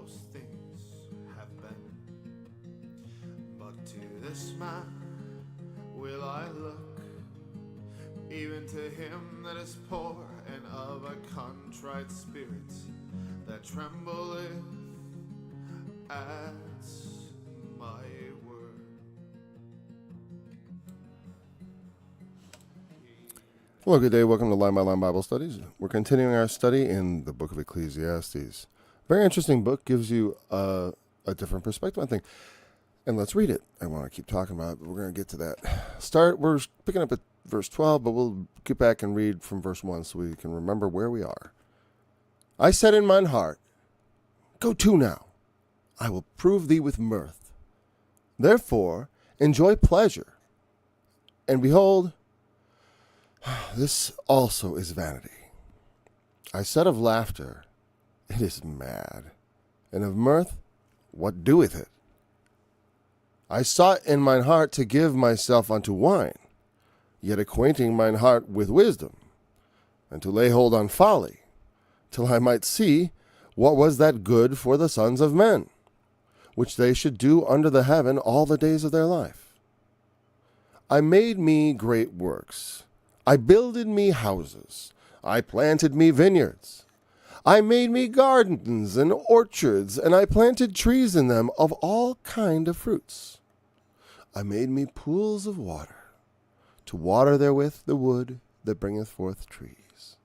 those things have been. But to this man will I look, even to him that is poor and of a contrite spirit, that trembleth at my word. Hello, good day. Welcome to Line by Line Bible Studies. We're continuing our study in the book of Ecclesiastes. Very interesting book, gives you a different perspective, I think. And let's read it. I want to keep talking about it, but we're going to get to that. We're picking up at verse 12, but we'll get back and read from verse 1 so we can remember where we are. I said in mine heart, go to now, I will prove thee with mirth. Therefore, enjoy pleasure. And behold, this also is vanity. I said of laughter, it is mad, and of mirth, what doeth it? I sought in mine heart to give myself unto wine, yet acquainting mine heart with wisdom, and to lay hold on folly, till I might see what was that good for the sons of men, which they should do under the heaven all the days of their life. I made me great works. I builded me houses. I planted me vineyards. I made me gardens and orchards, and I planted trees in them of all kind of fruits. I made me pools of water, to water therewith the wood that bringeth forth trees.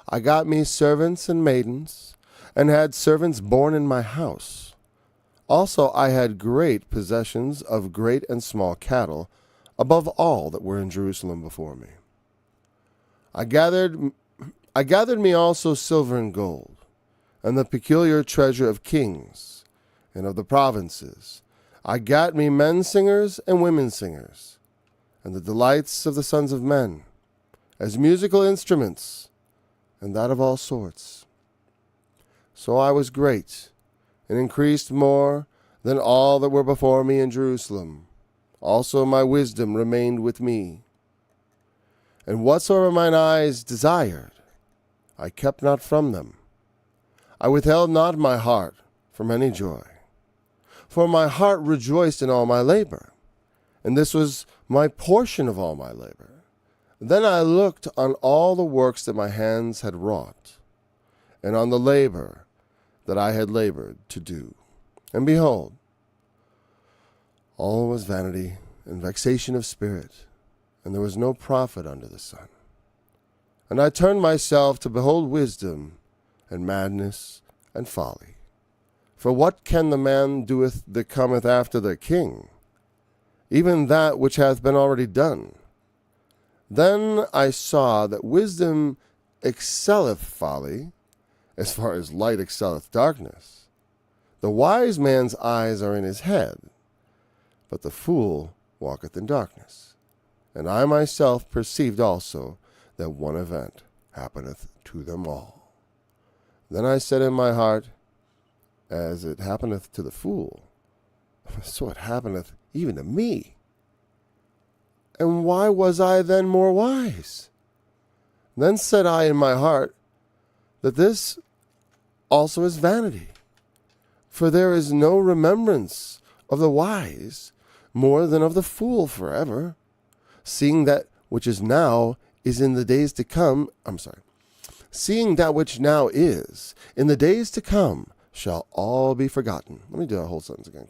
I got me servants and maidens, and had servants born in my house. Also I had great possessions of great and small cattle, above all that were in Jerusalem before me. I gathered me also silver and gold, and the peculiar treasure of kings and of the provinces. I gat me men singers and women singers, and the delights of the sons of men, as musical instruments, and that of all sorts. So I was great, and increased more than all that were before me in Jerusalem. Also my wisdom remained with me. And whatsoever mine eyes desired, I kept not from them. I withheld not my heart from any joy. For my heart rejoiced in all my labor, and this was my portion of all my labor. Then I looked on all the works that my hands had wrought, and on the labor that I had labored to do. And behold, all was vanity and vexation of spirit, and there was no profit under the sun. And I turned myself to behold wisdom, and madness, and folly. For what can the man doeth that cometh after the king? Even that which hath been already done. Then I saw that wisdom excelleth folly, as far as light excelleth darkness. The wise man's eyes are in his head, but the fool walketh in darkness. And I myself perceived also that one event happeneth to them all. Then I said in my heart, as it happeneth to the fool, so it happeneth even to me. And why was I then more wise? Then said I in my heart, that this also is vanity. For there is no remembrance of the wise more than of the fool forever. Seeing that which is now is in the days to come, seeing that which now is in the days to come shall all be forgotten. Let me do that whole sentence again,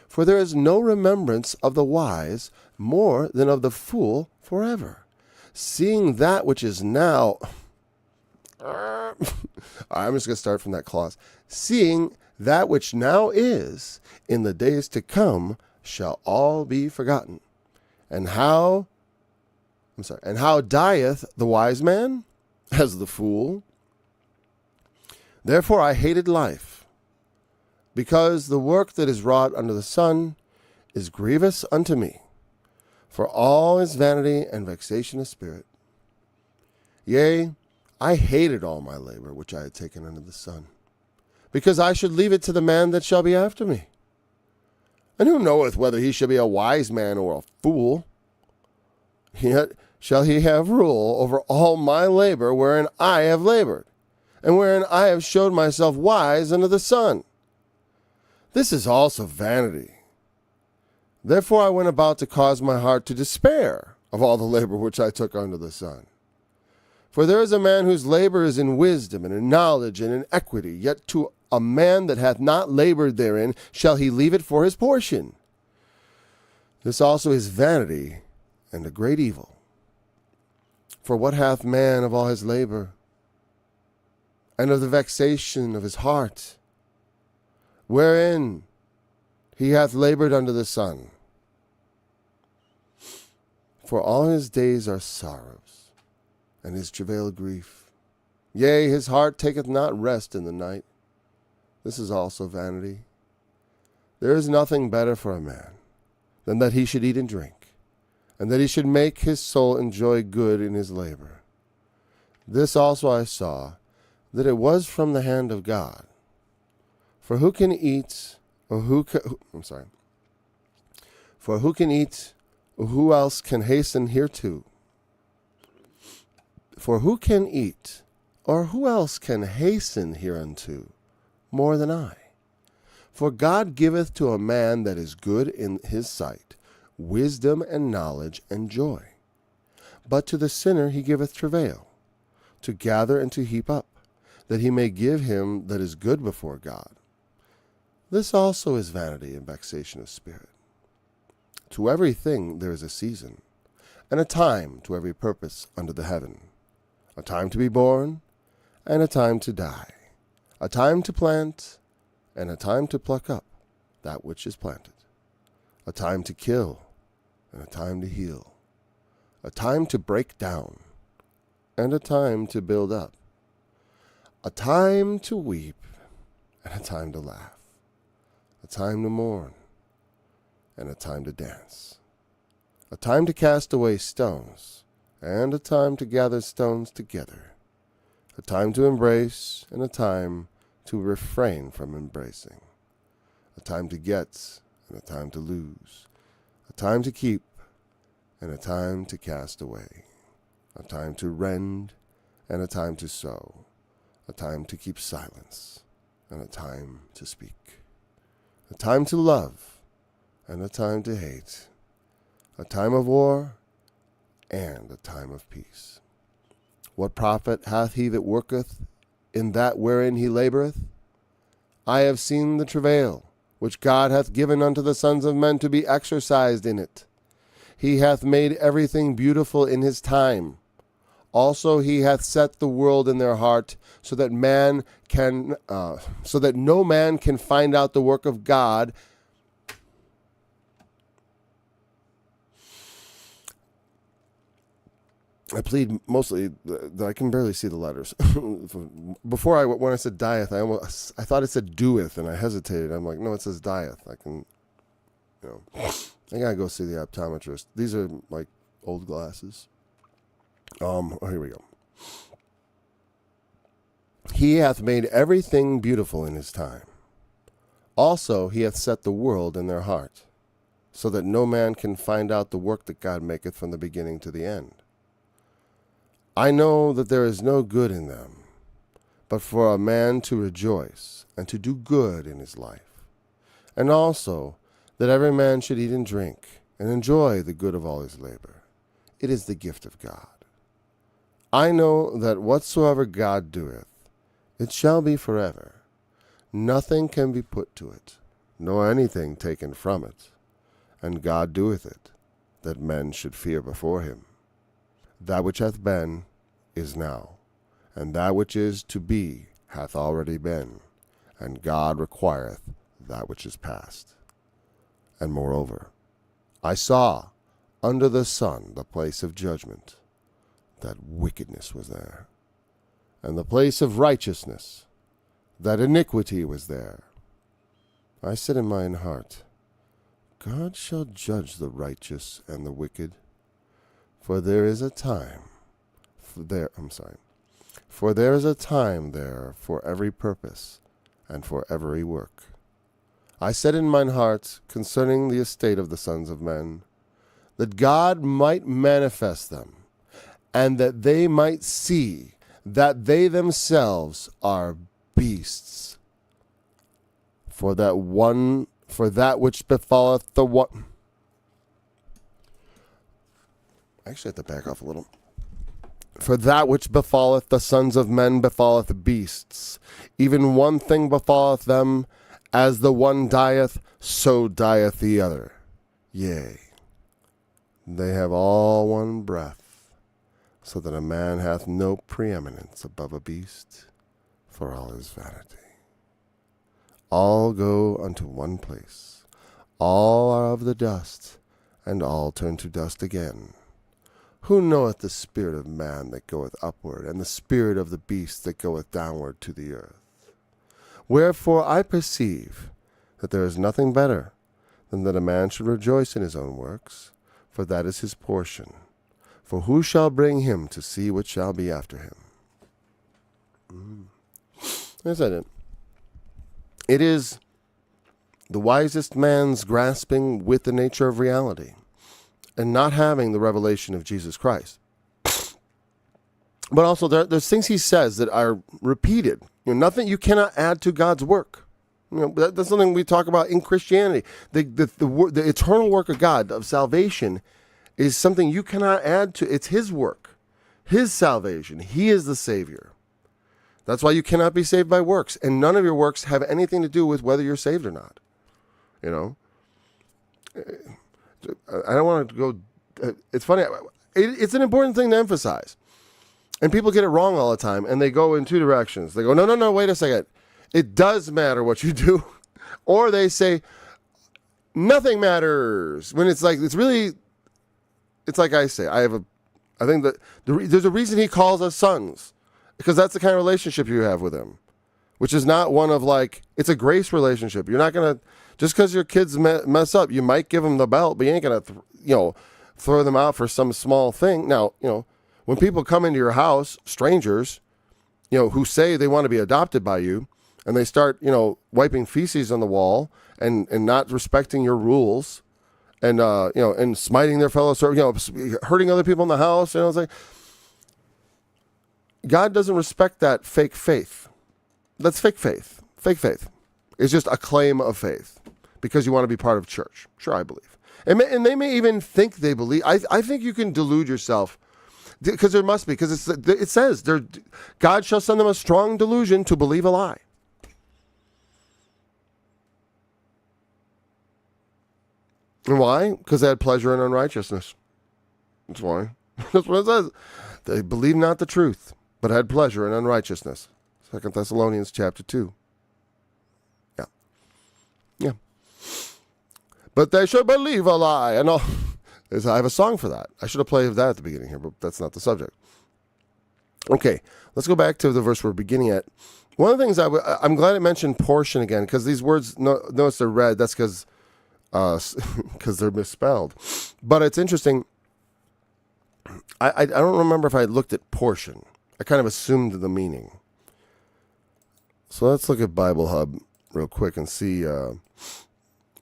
for there is no remembrance of the wise more than of the fool forever. Seeing that which is now, I'm just going to start from that clause. Seeing that which now is in the days to come shall all be forgotten. And how dieth the wise man? As the fool. Therefore I hated life, because the work that is wrought under the sun is grievous unto me, for all is vanity and vexation of spirit. Yea, I hated all my labor which I had taken under the sun, because I should leave it to the man that shall be after me. And who knoweth whether he shall be a wise man or a fool? Yet shall he have rule over all my labor wherein I have labored, and wherein I have showed myself wise under the sun. This is also vanity. Therefore I went about to cause my heart to despair of all the labor which I took under the sun. For there is a man whose labor is in wisdom and in knowledge and in equity, yet to a man that hath not labored therein shall he leave it for his portion. This also is vanity and a great evil. For what hath man of all his labor, and of the vexation of his heart, wherein he hath labored under the sun? For all his days are sorrows, and his travail grief. Yea, his heart taketh not rest in the night. This is also vanity. There is nothing better for a man than that he should eat and drink, and that he should make his soul enjoy good in his labor. This also I saw, that it was from the hand of God. For who can eat, or For who can eat, or who else can hasten hereto? For who can eat, or who else can hasten hereunto more than I? For God giveth to a man that is good in his sight wisdom and knowledge and joy. But to the sinner he giveth travail, to gather and to heap up, that he may give him that is good before God. This also is vanity and vexation of spirit. To everything there is a season, and a time to every purpose under the heaven, a time to be born, and a time to die, a time to plant, and a time to pluck up that which is planted, a time to kill, and a time to heal, a time to break down, and a time to build up, a time to weep, and a time to laugh, a time to mourn, and a time to dance, a time to cast away stones, and a time to gather stones together, a time to embrace, and a time to refrain from embracing, a time to get, and a time to lose, a time to keep, and a time to cast away, a time to rend, and a time to sow, a time to keep silence, and a time to speak, a time to love, and a time to hate, a time of war, and a time of peace. What profit hath he that worketh in that wherein he laboureth? I have seen the travail which God hath given unto the sons of men to be exercised in it. He hath made everything beautiful in his time. Also he hath set the world in their heart, so that no man can find out the work of God. I plead mostly that I can barely see the letters. Before when I said dieth, I thought it said doeth, and I hesitated. I'm like, no, it says dieth. I gotta go see the optometrist. These are like old glasses. Here we go. He hath made everything beautiful in his time. Also he hath set the world in their heart, so that no man can find out the work that God maketh from the beginning to the end. I know that there is no good in them, but for a man to rejoice and to do good in his life, and also that every man should eat and drink and enjoy the good of all his labor. It is the gift of God. I know that whatsoever God doeth, it shall be forever. Nothing can be put to it, nor anything taken from it. And God doeth it, that men should fear before him. That which hath been is now, and that which is to be hath already been, and God requireth that which is past. And moreover, I saw under the sun the place of judgment, that wickedness was there, and the place of righteousness, that iniquity was there. I said in mine heart, God shall judge the righteous and the wicked, for there is a time there is a time there for every purpose and for every work. I said in mine heart concerning the estate of the sons of men, that God might manifest them, and that they might see that they themselves are beasts. For that which befalleth the one. I actually have to back off a little. For that which befalleth the sons of men befalleth beasts. Even one thing befalleth them, as the one dieth, so dieth the other. Yea, they have all one breath, so that a man hath no preeminence above a beast, for all is vanity. All go unto one place. All are of the dust, and all turn to dust again. Who knoweth the spirit of man that goeth upward, and the spirit of the beast that goeth downward to the earth? Wherefore I perceive that there is nothing better than that a man should rejoice in his own works, for that is his portion. For who shall bring him to see what shall be after him? Is that it? It is the wisest man's grasping with the nature of reality and not having the revelation of Jesus Christ. But also there's things he says that are repeated. Nothing you cannot add to God's work. That's something we talk about in Christianity. The eternal work of God, of salvation, is something you cannot add to. It's his work, his salvation. He is the Savior. That's why you cannot be saved by works. And none of your works have anything to do with whether you're saved or not. I don't want to go. It's funny. It's an important thing to emphasize. And people get it wrong all the time. And they go in two directions. They go, no, wait a second. It does matter what you do. Or they say, nothing matters. When it's like I say, I think that there's a reason he calls us sons. Because that's the kind of relationship you have with him. Which is not one of it's a grace relationship. You're not going to, just because your kids mess up, you might give them the belt, but you ain't going to, throw them out for some small thing. Now, when people come into your house, strangers, who say they want to be adopted by you, and they start, wiping feces on the wall and not respecting your rules and, and smiting their fellow servants, hurting other people in the house, it's like, God doesn't respect that fake faith. That's fake faith. Fake faith. It's just a claim of faith because you want to be part of church. Sure, I believe. And they may even think they believe. I think you can delude yourself because there must be, because it says, God shall send them a strong delusion to believe a lie. And why? Because they had pleasure in unrighteousness. That's why. That's what it says. They believe not the truth, but had pleasure in unrighteousness. 2 Thessalonians chapter 2. Yeah. But they should believe a lie. And all. I have a song for that. I should have played that at the beginning here, but that's not the subject. Okay, let's go back to the verse we're beginning at. One of the things I'm glad it mentioned portion again, because these words, notice they're red. That's because they're misspelled. But it's interesting. I don't remember if I looked at portion. I kind of assumed the meaning. So let's look at Bible Hub real quick and see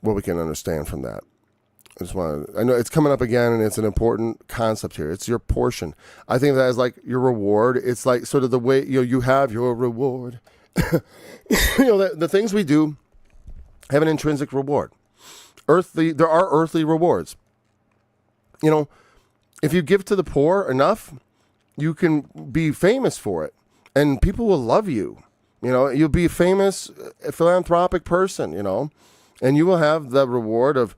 what we can understand from that. I know it's coming up again, and it's an important concept here. It's your portion. I think that is like your reward. It's like sort of the way you have your reward. The things we do have an intrinsic reward. There are earthly rewards. If you give to the poor enough, you can be famous for it, and people will love you. You'll be a famous philanthropic person, and you will have the reward of,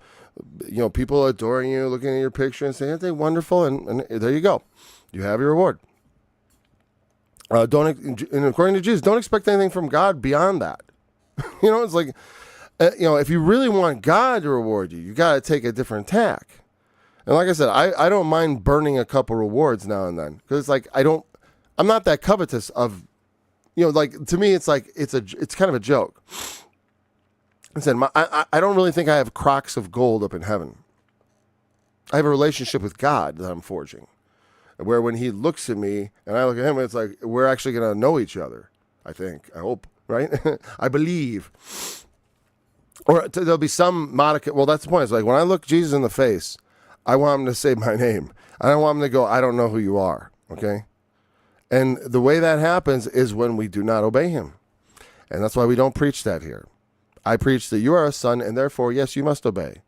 people adoring you, looking at your picture and saying, aren't they wonderful? And there you go. You have your reward. And according to Jesus, don't expect anything from God beyond that. It's like, if you really want God to reward you, you got to take a different tack. And like I said, I don't mind burning a couple rewards now and then, because it's like I'm not that covetous of, to me it's like it's kind of a joke. I said I don't really think I have crocks of gold up in heaven. I have a relationship with God that I'm forging, where when He looks at me and I look at Him, it's like we're actually going to know each other. I think, I hope, right? I believe. Or there'll be some modicum. Well, that's the point. It's like when I look Jesus in the face, I want Him to say my name. I don't want Him to go, I don't know who you are. Okay? And the way that happens is when we do not obey him. And that's why we don't preach that here. I preach that you are a son, and therefore, yes, you must obey.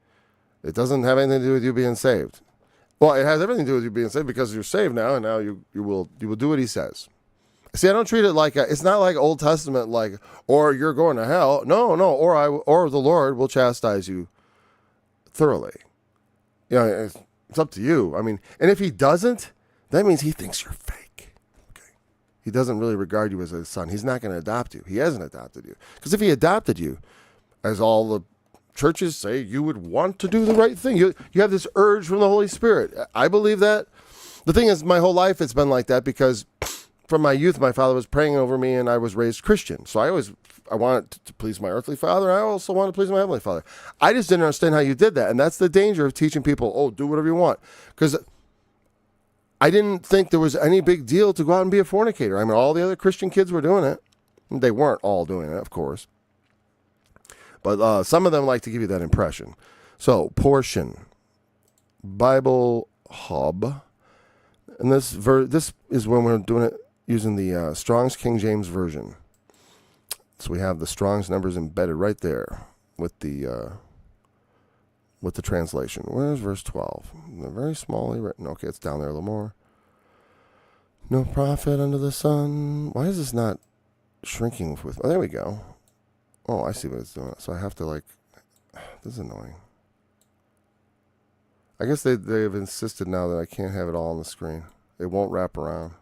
It doesn't have anything to do with you being saved. Well, it has everything to do with you being saved because you're saved now, and now you will do what he says. See, I don't treat it like it's not like Old Testament, like, or you're going to hell. No, or the Lord will chastise you thoroughly. You know, it's up to you. I mean, and if he doesn't, that means he thinks you're fake. Okay, he doesn't really regard you as a son. He's not going to adopt you. He hasn't adopted you. Because if he adopted you, as all the churches say, you would want to do the right thing. You have this urge from the Holy Spirit. I believe that. The thing is, my whole life it's been like that because from my youth, my father was praying over me, and I was raised Christian. So I wanted to please my earthly father, and I also wanted to please my heavenly father. I just didn't understand how you did that, and that's the danger of teaching people, oh, do whatever you want. Because I didn't think there was any big deal to go out and be a fornicator. I mean, all the other Christian kids were doing it. They weren't all doing it, of course. But some of them like to give you that impression. So, portion, Bible Hub. And this is when we're doing it using the Strong's King James Version. So we have the Strong's numbers embedded right there with the translation. Where's verse 12? Very smallly written. Okay, it's down there a little more. No prophet under the sun. Why is this not shrinking with? Oh, there we go. Oh, I see what it's doing. So I have to this is annoying. I guess they've insisted now that I can't have it all on the screen. It won't wrap around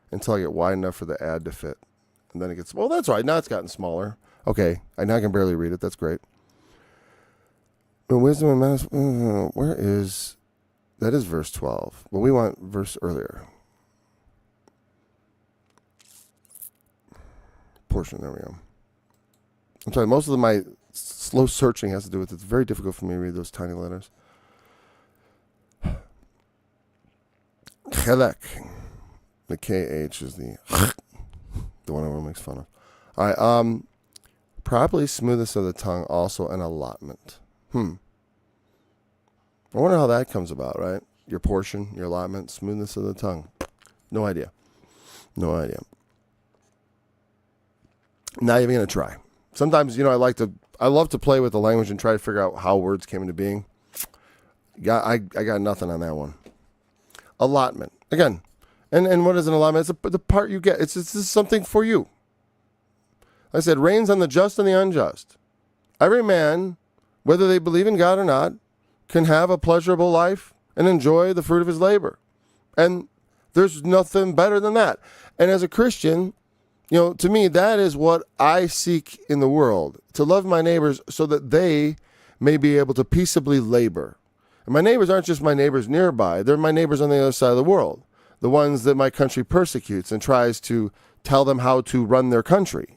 until I get wide enough for the ad to fit. And then it gets, well, that's right. Now it's gotten smaller. Okay. Now I can barely read it. That's great. But wisdom and matters, where is, that is verse 12. Well, we want verse earlier. Portion, there we go. I'm sorry, most of my slow searching has to do with it. It's very difficult for me to read those tiny letters. Chelek. The KH is the one everyone makes fun of. All right. Properly smoothness of the tongue, also an allotment. I wonder how that comes about, right? Your portion, your allotment, smoothness of the tongue. No idea. No idea. Not even going to try. Sometimes, I love to play with the language and try to figure out how words came into being. I got nothing on that one. Allotment. Again, and what is an allotment? It's the part you get. It's something for you. Like I said, rains on the just and the unjust. Every man, whether they believe in God or not, can have a pleasurable life and enjoy the fruit of his labor. And there's nothing better than that. And as a Christian, to me, that is what I seek in the world, to love my neighbors so that they may be able to peaceably labor. And my neighbors aren't just my neighbors nearby. They're my neighbors on the other side of the world, the ones that my country persecutes and tries to tell them how to run their country,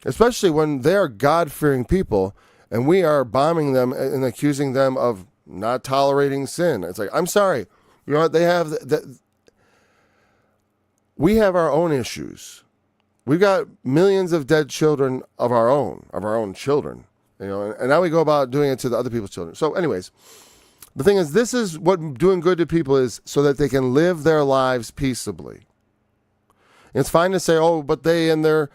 especially when they are God-fearing people and we are bombing them and accusing them of not tolerating sin. It's like, I'm sorry. You know what? They have we have our own issues. We've got millions of dead children of our own children, and now we go about doing it to the other people's children. So anyways, the thing is, this is what doing good to people is, so that they can live their lives peaceably. And it's fine to say, oh, but they and their,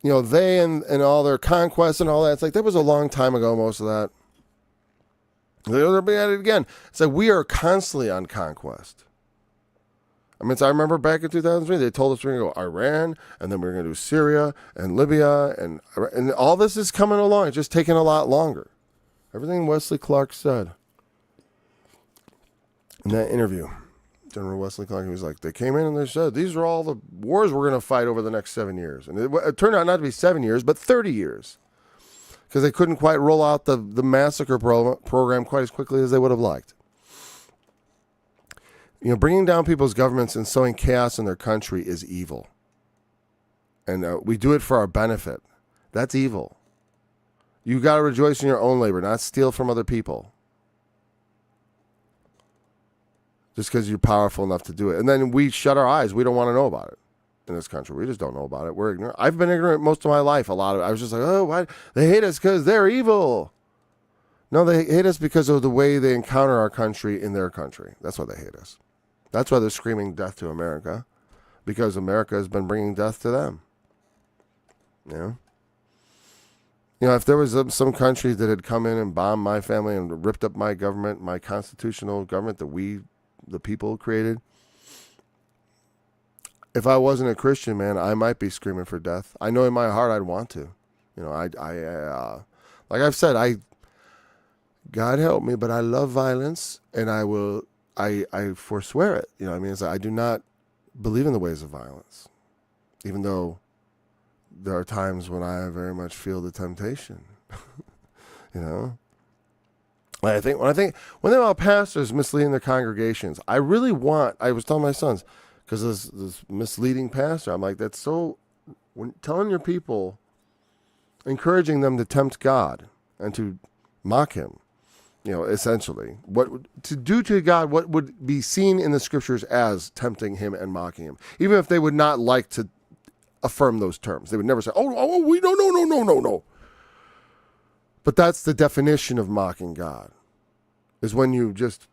they and all their conquests and all that. It's like, that was a long time ago, most of that. They'll be at it again. It's like we are constantly on conquest. I remember back in 2003, they told us we were going to go Iran, and then we were going to do Syria and Libya, and all this is coming along. It's just taking a lot longer. Everything Wesley Clark said in that interview, General Wesley Clark, he was like, they came in and they said, these are all the wars we're going to fight over the next 7 years. And it turned out not to be 7 years, but 30 years. Because they couldn't quite roll out the massacre program quite as quickly as they would have liked. Bringing down people's governments and sowing chaos in their country is evil. And we do it for our benefit. That's evil. You got to rejoice in your own labor, not steal from other people. Just because you're powerful enough to do it. And then we shut our eyes. We don't want to know about it in this country. We just don't know about it. We're ignorant. I've been ignorant most of my life. A lot of it. I was just like, oh, why? They hate us because they're evil. No, they hate us because of the way they encounter our country in their country. That's why they hate us. That's why they're screaming death to America. because America has been bringing death to them. If there was some country that had come in and bombed my family and ripped up my government, my constitutional government that we, the people, created, if I wasn't a Christian, man, I might be screaming for death. I know in my heart I'd want to. Like I've said, God help me, but I love violence, and I forswear it. It's like I do not believe in the ways of violence, even though there are times when I very much feel the temptation. I think when they about pastors misleading their congregations, I was telling my sons, because this misleading pastor, I'm like, that's so, when telling your people, encouraging them to tempt God and to mock him, essentially, to do to God what would be seen in the scriptures as tempting him and mocking him, even if they would not like to affirm those terms. They would never say, we no. But that's the definition of mocking God, is when you just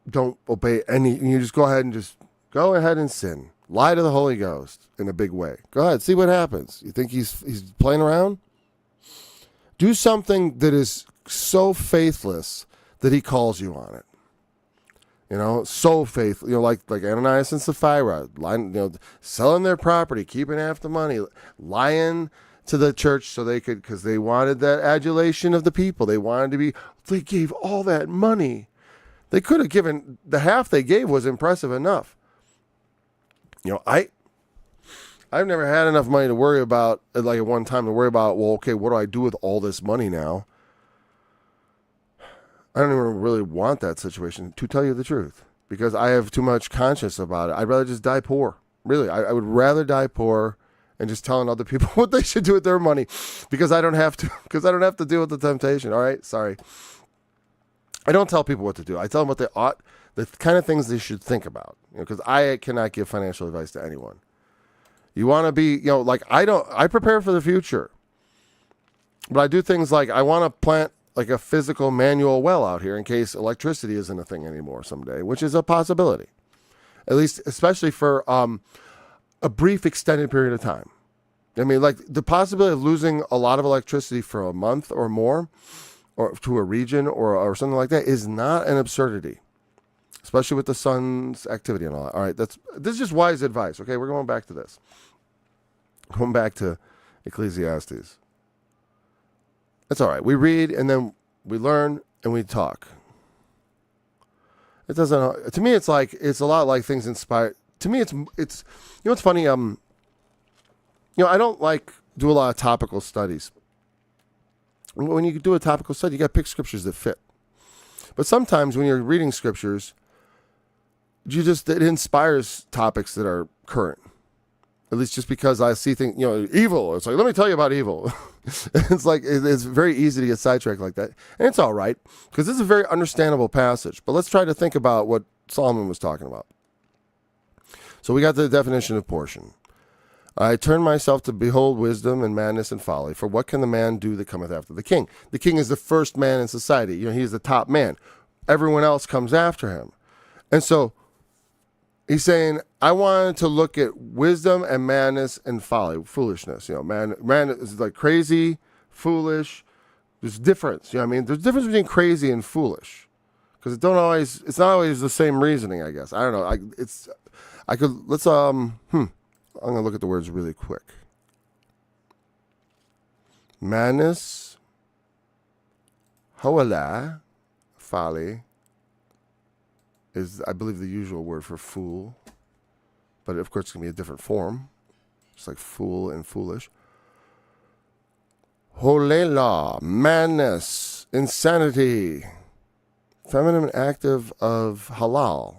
don't obey you just go ahead and sin. Lie to the Holy Ghost in a big way. Go ahead, see what happens. You think he's playing around? Do something that is so faithless that he calls you on it. So faithful. Like Ananias and Sapphira, lying, selling their property, keeping half the money, lying to the church so they could, because they wanted that adulation of the people. They gave all that money. They could have given, the half they gave was impressive enough. I've never had enough money to worry about, like at one time, well, okay, what do I do with all this money now? I don't even really want that situation, to tell you the truth, because I have too much conscience about it. I'd rather just die poor. Really, I would rather die poor and just telling other people what they should do with their money, because I don't have to deal with the temptation. All right, sorry. I don't tell people what to do. I tell them what they ought, the kind of things they should think about, because I cannot give financial advice to anyone. You want to be, I prepare for the future, but I do things like I want to plant like a physical manual well out here in case electricity isn't a thing anymore someday, which is a possibility, at least, especially for a brief extended period of time. Like the possibility of losing a lot of electricity for a month or more, or to a region or something like that, is not an absurdity, especially with the sun's activity and all that. All right, this is just wise advice. Okay, we're going back to this. Going back to Ecclesiastes. That's all right. We read and then we learn and we talk. It doesn't. To me, it's a lot like things inspired. To me, it's it's funny. I don't do a lot of topical studies. When you do a topical study, you got to pick scriptures that fit. But sometimes when you're reading scriptures, it inspires topics that are current. At least just because I see things, evil. It's like, let me tell you about evil. It's like, it's very easy to get sidetracked like that. And it's all right, because this is a very understandable passage. But let's try to think about what Solomon was talking about. So we got the definition of portion. I turn myself to behold wisdom and madness and folly. For what can the man do that cometh after the king? The king is the first man in society. He is the top man. Everyone else comes after him. And so he's saying, I wanted to look at wisdom and madness and folly, foolishness. Man is like crazy, foolish. There's difference. There's a difference between crazy and foolish, because it's not always the same reasoning, I guess. I don't know. I'm going to look at the words really quick. Madness, hoala, folly, is, I believe, the usual word for fool. But of course, it's going to be a different form. It's like fool and foolish. Holela, madness, insanity, feminine active of halal,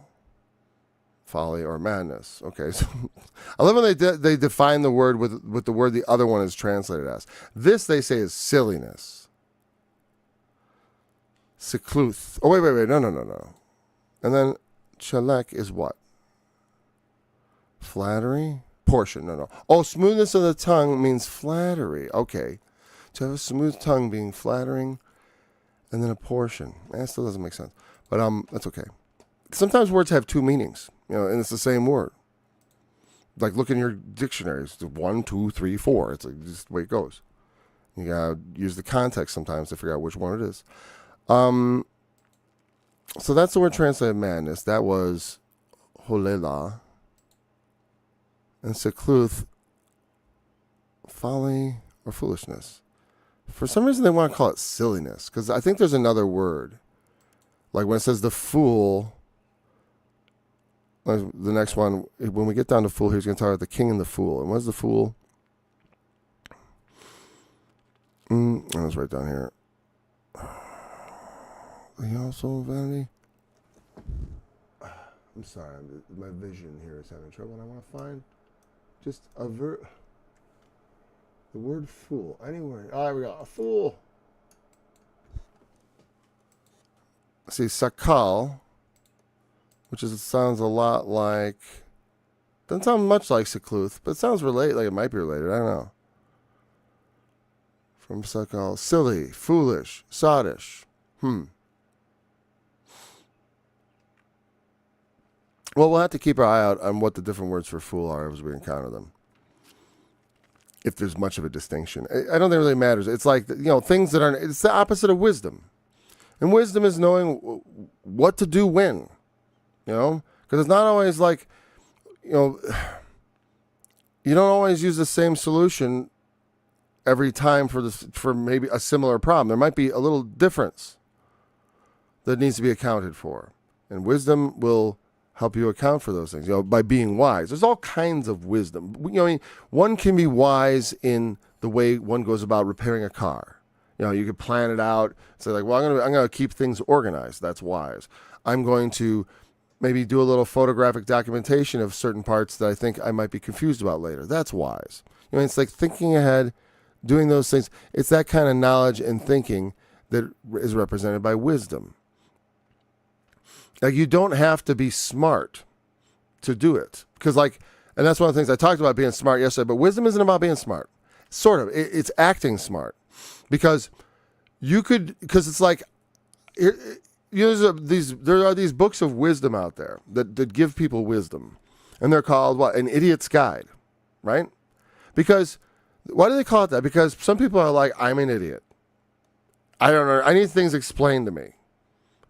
folly or madness. Okay, so I love when they define the word with the word the other one is translated as. This, they say, is silliness. Secluth. Oh, wait. No. And then chalek is what? Flattery? Portion. No. Oh, smoothness of the tongue means flattery. Okay. To have a smooth tongue being flattering, and then a portion. That still doesn't make sense. But that's okay. Sometimes words have two meanings, and it's the same word. Like, look in your dictionaries. 1, 2, 3, 4. It's like just the way it goes. You gotta use the context sometimes to figure out which one it is. So that's the word translated madness. That was holela. And sekluth, folly or foolishness. For some reason, they want to call it silliness, because I think there's another word. Like when it says the fool, the next one, when we get down to fool, he's going to talk about the king and the fool. And what's the fool? Let's write down here. He also vanity. I'm sorry, my vision here is having trouble, and I want to find just the word fool. Anywhere. Oh, there we go. A fool. See, sakal, which sounds a lot like, doesn't sound much like sekluth, but it sounds related, like it might be related. I don't know. From sakal, silly, foolish, sottish. Well, we'll have to keep our eye out on what the different words for fool are as we encounter them. If there's much of a distinction. I don't think it really matters. It's like, things that aren't, it's the opposite of wisdom. And wisdom is knowing what to do when, because it's not always like, you don't always use the same solution every time for maybe a similar problem. There might be a little difference that needs to be accounted for. And wisdom will help you account for those things, by being wise. There's all kinds of wisdom. One can be wise in the way one goes about repairing a car. You could plan it out. Say like, well, I'm going to keep things organized. That's wise. I'm going to maybe do a little photographic documentation of certain parts that I think I might be confused about later. That's wise. It's like thinking ahead, doing those things. It's that kind of knowledge and thinking that is represented by wisdom. Like, you don't have to be smart to do it. Because and that's one of the things I talked about being smart yesterday, but wisdom isn't about being smart. Sort of. It's acting smart. Because it's like, there are these books of wisdom out there that give people wisdom. And they're called what? An Idiot's Guide, right? Because, why do they call it that? Because some people are like, I'm an idiot. I don't know. I need things explained to me.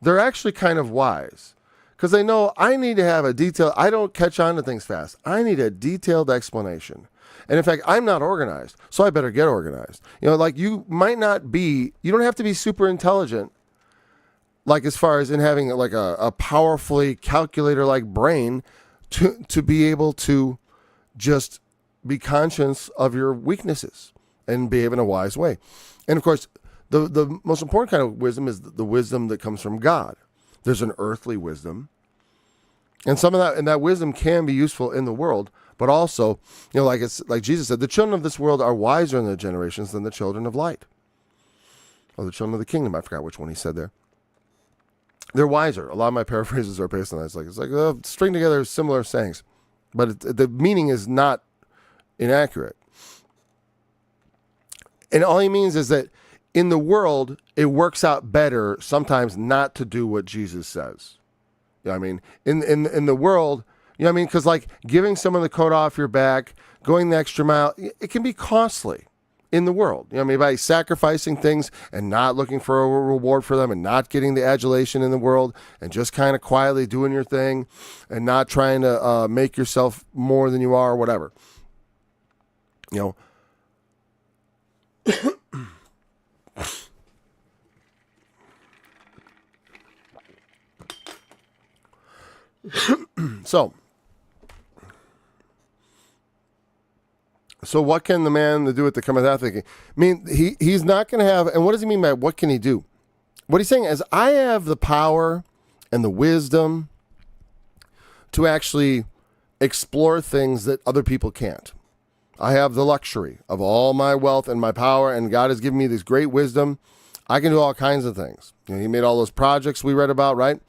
They're actually kind of wise. Because they know I need to have I don't catch on to things fast. I need a detailed explanation. And in fact, I'm not organized, so I better get organized. You don't have to be super intelligent, like as far as in having like a powerfully calculator-like brain to be able to just be conscious of your weaknesses and behave in a wise way. And of course, the most important kind of wisdom is the wisdom that comes from God. There's an earthly wisdom. And some of that wisdom can be useful in the world, but also, like Jesus said, the children of this world are wiser in their generations than the children of light. Or the children of the kingdom. I forgot which one he said there. They're wiser. A lot of my paraphrases are based on that. It's like string together similar sayings, but the meaning is not inaccurate. And all he means is that in the world, it works out better sometimes not to do what Jesus says. In the world, because giving someone the coat off your back, going the extra mile, it can be costly in the world. By sacrificing things and not looking for a reward for them and not getting the adulation in the world and just kind of quietly doing your thing and not trying to make yourself more than you are or whatever. So what can the man that do it that cometh after thinking? He's not going to have, and what does he mean by what can he do? What he's saying is, I have the power and the wisdom to actually explore things that other people can't. I have the luxury of all my wealth and my power, and God has given me this great wisdom. I can do all kinds of things. He made all those projects we read about, right?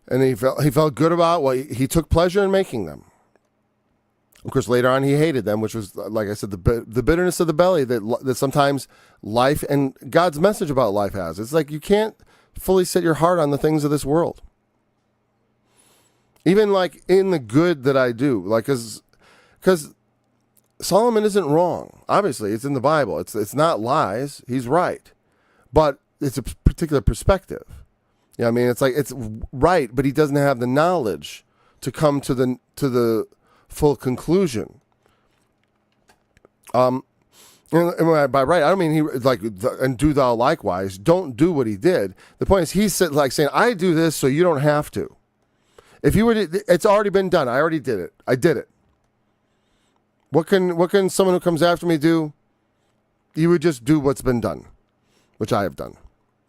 And he felt good about, he took pleasure in making them. Of course, later on, he hated them, which was, like I said, the bitterness of the belly that sometimes life and God's message about life has. It's like you can't fully set your heart on the things of this world. Even like in the good that I do, like because Solomon isn't wrong. Obviously, it's in the Bible. It's not lies. He's right, but it's a particular perspective. Yeah, I mean, it's like it's right, but he doesn't have the knowledge to come to the full conclusion. And by right, I don't mean he like and do thou likewise. Don't do what he did. The point is, he's like saying, I do this so you don't have to. If you were, it's already been done. I already did it. I did it. What can someone who comes after me do? You would just do what's been done, which I have done,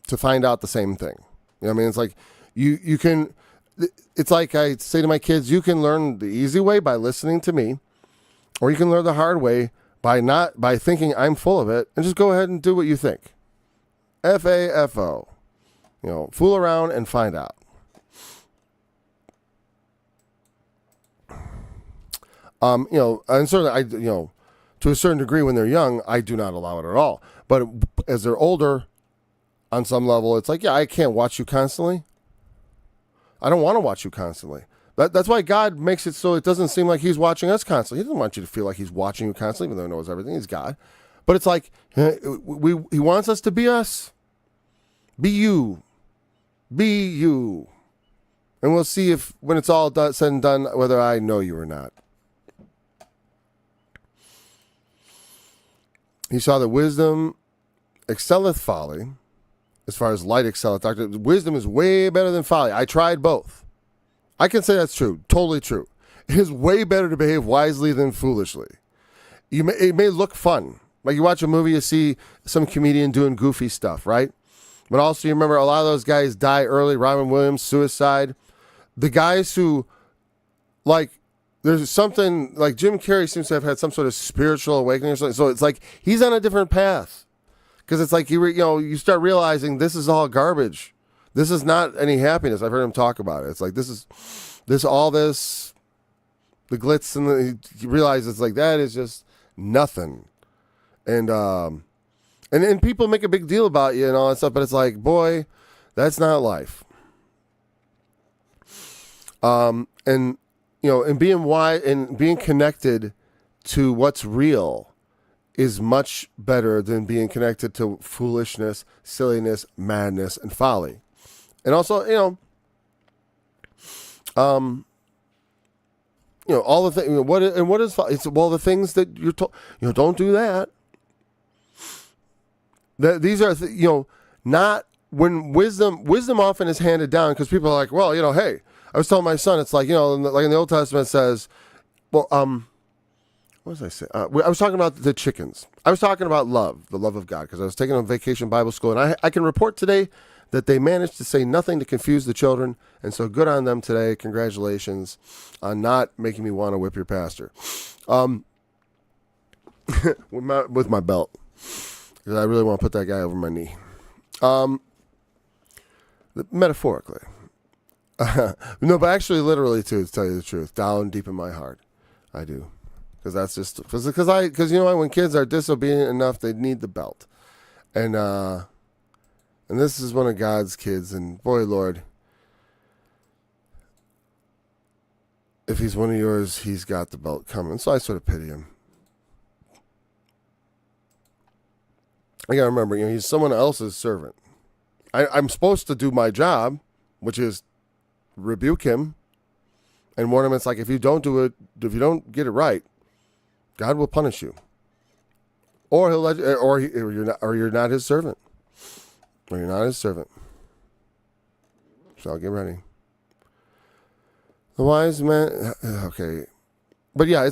to find out the same thing. You know what I mean? It's like you can. It's like I say to my kids, you can learn the easy way by listening to me, or you can learn the hard way by thinking I'm full of it, and just go ahead and do what you think. FAFO. Fool around and find out. And certainly to a certain degree when they're young, I do not allow it at all. But as they're older, on some level, it's like, yeah, I can't watch you constantly. I don't want to watch you constantly. That's why God makes it so it doesn't seem like he's watching us constantly. He doesn't want you to feel like he's watching you constantly, even though he knows everything. He's God. But it's like, he wants us to be us. Be you. Be you. And we'll see if, when it's all said and done, whether I know you or not. He saw that wisdom excelleth folly, as far as light excelleth darkness. Wisdom is way better than folly. I tried both. I can say that's true. Totally true. It is way better to behave wisely than foolishly. It may look fun. Like you watch a movie, you see some comedian doing goofy stuff, right? But also you remember a lot of those guys die early. Robin Williams, suicide. The guys who, like, there's something, like Jim Carrey seems to have had some sort of spiritual awakening or something. So it's like he's on a different path. Because it's like, you start realizing this is all garbage. This is not any happiness. I've heard him talk about it. It's like, the glitz, and you realize it's like, that is just nothing. And people make a big deal about you and all that stuff, but it's like, boy, that's not life. And being wise and being connected to what's real is much better than being connected to foolishness, silliness, madness, and folly. And also, all the things. What is folly? It's the things that you're told. Don't do that. These are not when wisdom often is handed down because people are like, well, hey, I was telling my son, it's like, like in the Old Testament it says, well, what did I say? I was talking about the chickens. I was talking about love, the love of God, because I was taking a vacation Bible school, and I can report today that they managed to say nothing to confuse the children, and so good on them today. Congratulations on not making me want to whip your pastor with my belt, because I really want to put that guy over my knee. Metaphorically. No, but actually literally too, to tell you the truth, down deep in my heart, I do. Because that's just because when kids are disobedient enough, they need the belt, and this is one of God's kids, and boy, Lord, if he's one of yours, he's got the belt coming. So I sort of pity him. I gotta remember, he's someone else's servant. I'm supposed to do my job, which is rebuke him and warn him. It's like if you don't do it, if you don't get it right, God will punish you, or he'll let you, or you're not his servant, or you're not his servant. So I'll get ready. The wise man, okay, but yeah,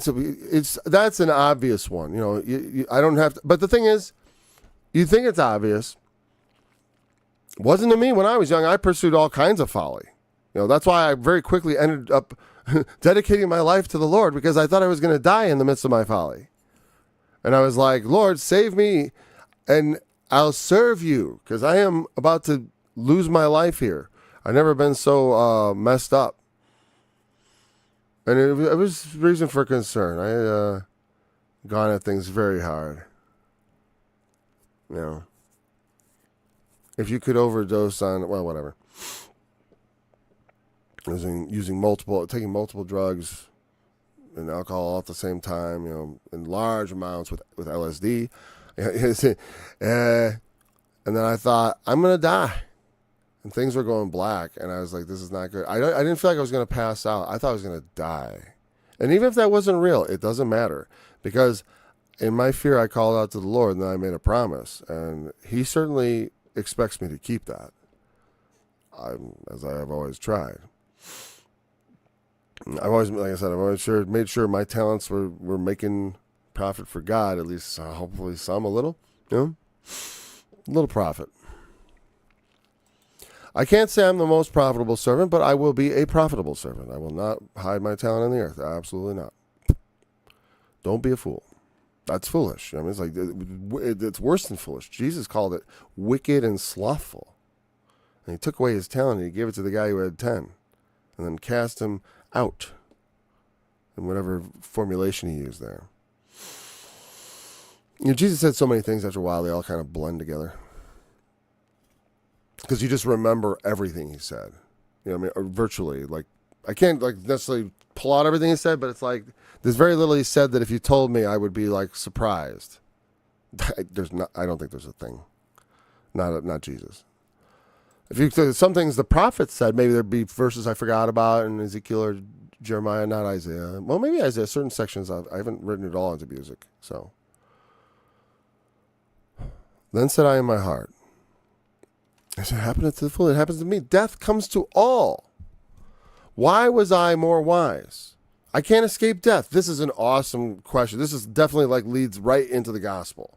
that's an obvious one. I don't have to. But the thing is, you think it's obvious. It wasn't to me when I was young. I pursued all kinds of folly. That's why I very quickly ended up dedicating my life to the Lord, because I thought I was going to die in the midst of my folly. And I was like, Lord, save me and I'll serve you, because I am about to lose my life here. I've never been so messed up. And it was reason for concern. I gone at things very hard. If you could overdose on, well, whatever. taking multiple drugs and alcohol all at the same time, in large amounts with LSD. And then I thought, I'm going to die. And things were going black, and I was like, this is not good. I didn't feel like I was going to pass out. I thought I was going to die. And even if that wasn't real, it doesn't matter. Because in my fear, I called out to the Lord, and then I made a promise. And he certainly expects me to keep that, as I have always tried. I've always made sure my talents were making profit for God, at least hopefully a little profit. I can't say I'm the most profitable servant, but I will be a profitable servant. I will not hide my talent on the earth. Absolutely not. Don't be a fool. That's foolish. It's like, it's worse than foolish. Jesus called it wicked and slothful. And he took away his talent and he gave it to the guy who had 10 and then cast him out in whatever formulation he used there. Jesus said so many things after a while, they all kind of blend together. Because you just remember everything he said. Or virtually. Like, I can't necessarily pull out everything he said, but it's like, there's very little he said that if you told me, I would be surprised. I don't think there's a thing. Not Jesus. Some things the prophets said, maybe there'd be verses I forgot about in Ezekiel or Jeremiah, not Isaiah. Well, maybe Isaiah. Certain sections I haven't written it all into music. So, then said I in my heart, I said, happeneth to the fool, it happens to me. Death comes to all. Why was I more wise? I can't escape death. This is an awesome question. This is definitely leads right into the gospel.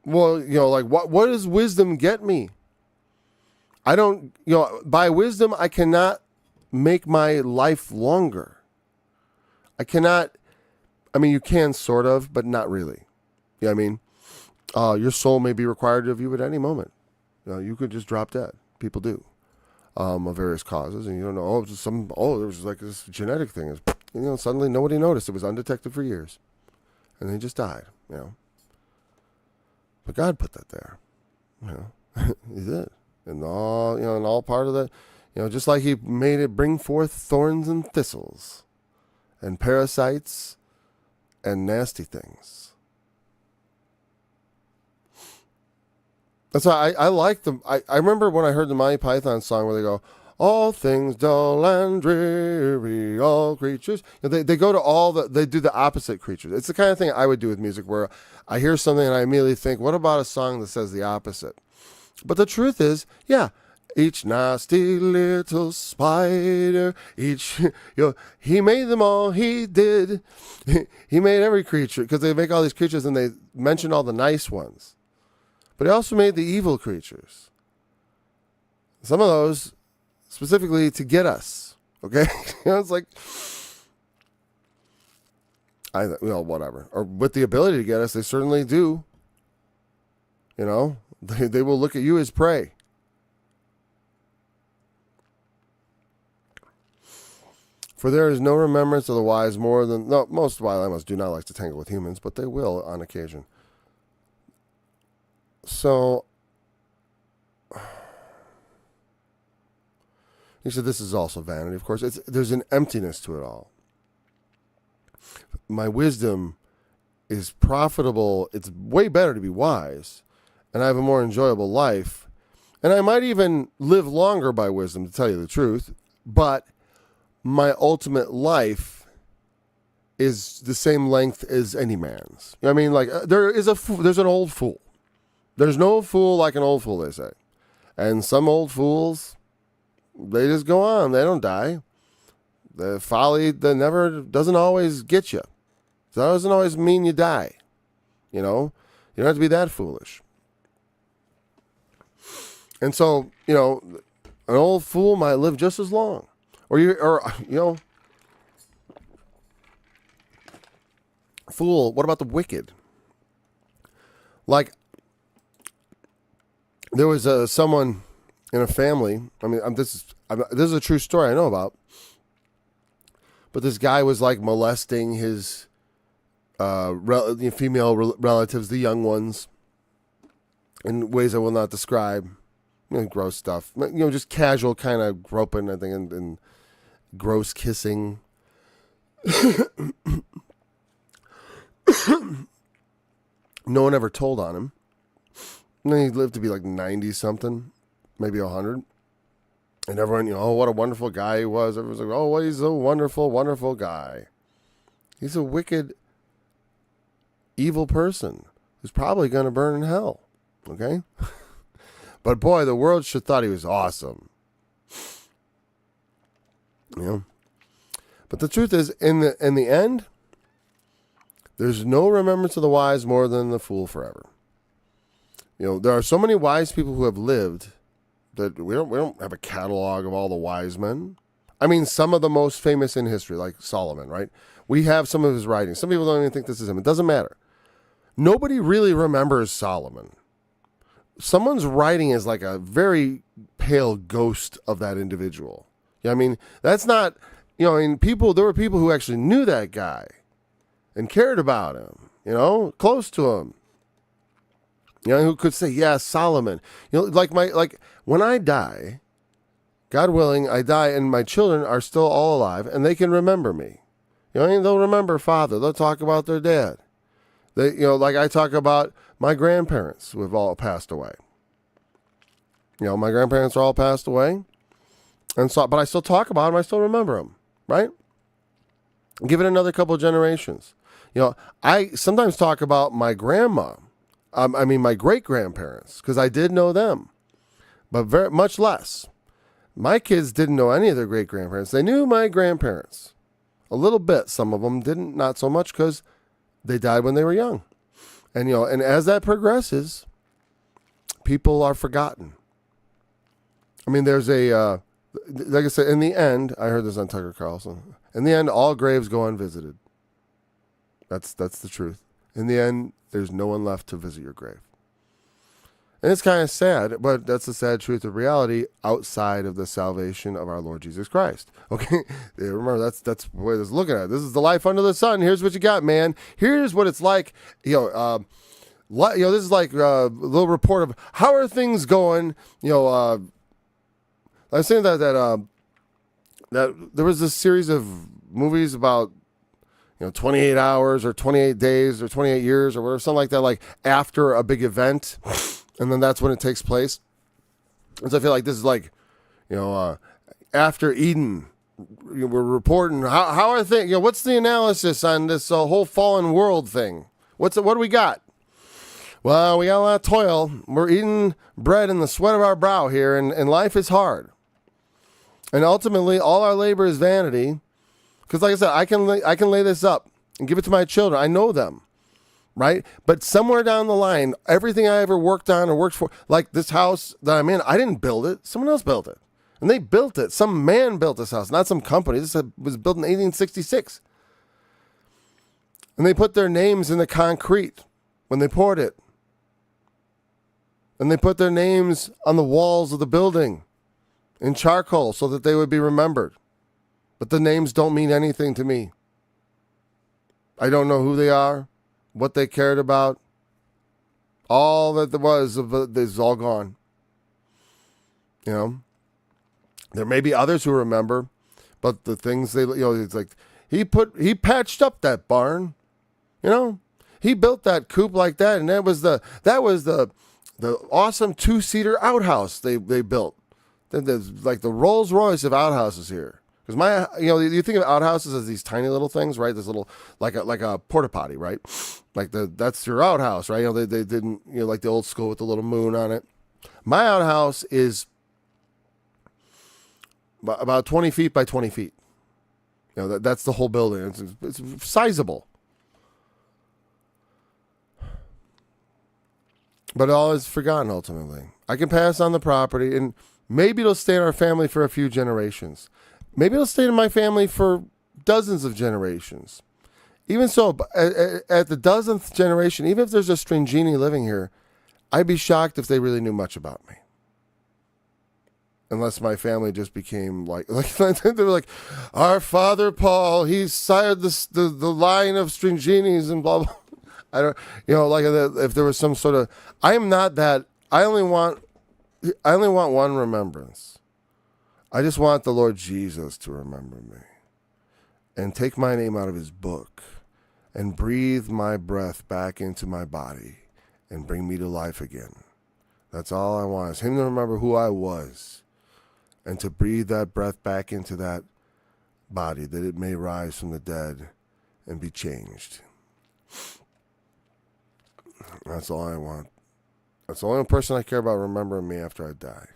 Well, what does wisdom get me? I don't, by wisdom, I cannot make my life longer. I cannot, you can sort of, but not really. You know what I mean? Your soul may be required of you at any moment. You could just drop dead. People do, of various causes, and you don't know. There was this genetic thing. Suddenly nobody noticed. It was undetected for years, and they just died. But God put that there. He did, and all part of that. Just like he made it bring forth thorns and thistles, and parasites, and nasty things. That's why I like them. I remember when I heard the Monty Python song where they go, all things dull and dreary, all creatures. They go to they do the opposite creatures. It's the kind of thing I would do with music where I hear something and I immediately think, what about a song that says the opposite? But the truth is, each nasty little spider, he made them all, he did. He made every creature, because they make all these creatures and they mention all the nice ones. But he also made the evil creatures. Some of those specifically to get us. Okay? It's like, whatever. Or with the ability to get us, they certainly do. They will look at you as prey. For there is no remembrance of the wise more than... No, most wild animals do not like to tangle with humans, but they will on occasion. So, he said this is also vanity, of course. There's an emptiness to it all. My wisdom is profitable. It's way better to be wise, and I have a more enjoyable life. And I might even live longer by wisdom, to tell you the truth, but my ultimate life is the same length as any man's. There's an old fool. There's no fool like an old fool, they say. And some old fools, they just go on. They don't die. The folly that doesn't always get you. That doesn't always mean you die. You don't have to be that foolish. And so, an old fool might live just as long. Fool, what about the wicked? There was someone in a family. This is a true story I know about. But this guy was molesting his female relatives, the young ones, in ways I will not describe. gross stuff. Just casual kind of groping, I think, and gross kissing. No one ever told on him. And then he lived to be like 90 something, maybe 100. And everyone, oh, what a wonderful guy he was. Everyone's like, oh, he's a wonderful, wonderful guy. He's a wicked, evil person who's probably going to burn in hell. Okay? But boy, the world should thought he was awesome. But the truth is, in the end, there's no remembrance of the wise more than the fool forever. There are so many wise people who have lived that we don't have a catalog of all the wise men. I mean, some of the most famous in history, like Solomon, right? We have some of his writings. Some people don't even think this is him. It doesn't matter. Nobody really remembers Solomon. Someone's writing is like a very pale ghost of that individual. That's not, there were people who actually knew that guy and cared about him, close to him. Who could say, yeah, Solomon. Like when I die, God willing, I die and my children are still all alive and they can remember me. They'll remember father. They'll talk about their dad. They, like I talk about my grandparents who have all passed away. My grandparents are all passed away. But I still talk about them. I still remember them, right? Give it another couple of generations. I sometimes talk about my grandma. My great-grandparents, because I did know them, but very much less. My kids didn't know any of their great-grandparents. They knew my grandparents a little bit. Some of them didn't, not so much, because they died when they were young. And and as that progresses, people are forgotten. There's a like I said, in the end, I heard this on Tucker Carlson. In the end, all graves go unvisited. That's the truth. In the end, there's no one left to visit your grave. And it's kind of sad, but that's the sad truth of reality outside of the salvation of our Lord Jesus Christ. Okay? Remember, that's the way this is looking at it. This is the life under the sun. Here's what you got, man. Here's what it's like. This is like a little report of how are things going. I was saying that there was this series of movies about 28 hours or 28 days or 28 years or whatever, something like that, like after a big event. And then that's when it takes place. And so I feel like this is like, after Eden, we're reporting how are things, what's the analysis on this whole fallen world thing? What do we got? Well, we got a lot of toil. We're eating bread in the sweat of our brow here, and life is hard. And ultimately, all our labor is vanity. Because like I said, I can lay this up and give it to my children. I know them, right? But somewhere down the line, everything I ever worked on or worked for, like this house that I'm in, I didn't build it. Someone else built it. And they built it. Some man built this house, not some company. This was built in 1866. And they put their names in the concrete when they poured it. And they put their names on the walls of the building in charcoal so that they would be remembered. But the names don't mean anything to me. I don't know who they are, what they cared about. All that there was is all gone. There may be others who remember, but the things it's like he patched up that barn. He built that coop like that, and that was the awesome 2-seater outhouse they built. There's like the Rolls Royce of outhouses here. Because you think of outhouses as these tiny little things, right? This little, like a porta potty, right? That's your outhouse, right? They didn't, like the old school with the little moon on it. My outhouse is about 20 feet by 20 feet. That's the whole building. It's sizable. But all is forgotten ultimately. I can pass on the property, and maybe it'll stay in our family for a few generations. Maybe it'll stay in my family for dozens of generations. Even so, at the dozenth generation, even if there's a Stringini living here, I'd be shocked if they really knew much about me. Unless my family just became like they were like, our father Paul, he sired the line of Stringinis and blah blah. I don't, if there was some sort of, I am not that. I only want I only want one remembrance. I just want the Lord Jesus to remember me and take my name out of his book and breathe my breath back into my body and bring me to life again. That's all I want, is him to remember who I was and to breathe that breath back into that body, that it may rise from the dead and be changed. That's all I want. That's the only person I care about remembering me after I die.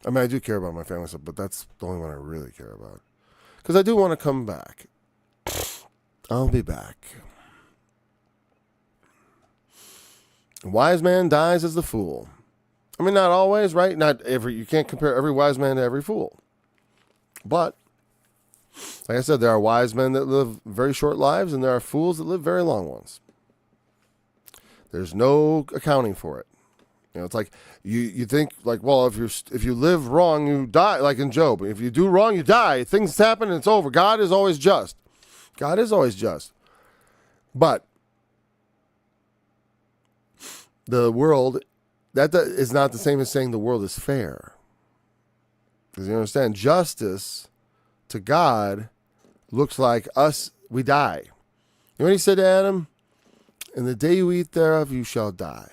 I mean, I do care about my family stuff, but that's the only one I really care about. Because I do want to come back. I'll be back. A wise man dies as the fool. I mean, not always, right? You can't compare every wise man to every fool. But, like I said, there are wise men that live very short lives, and there are fools that live very long ones. There's no accounting for it. You know, it's like you think like, well, if you live wrong, you die. Like in Job, if you do wrong, you die. Things happen and it's over. God is always just. God is always just. But the world, that is not the same as saying the world is fair. Because you understand, justice to God looks like us. We die. You know what he said to Adam? "In the day you eat thereof, you shall die."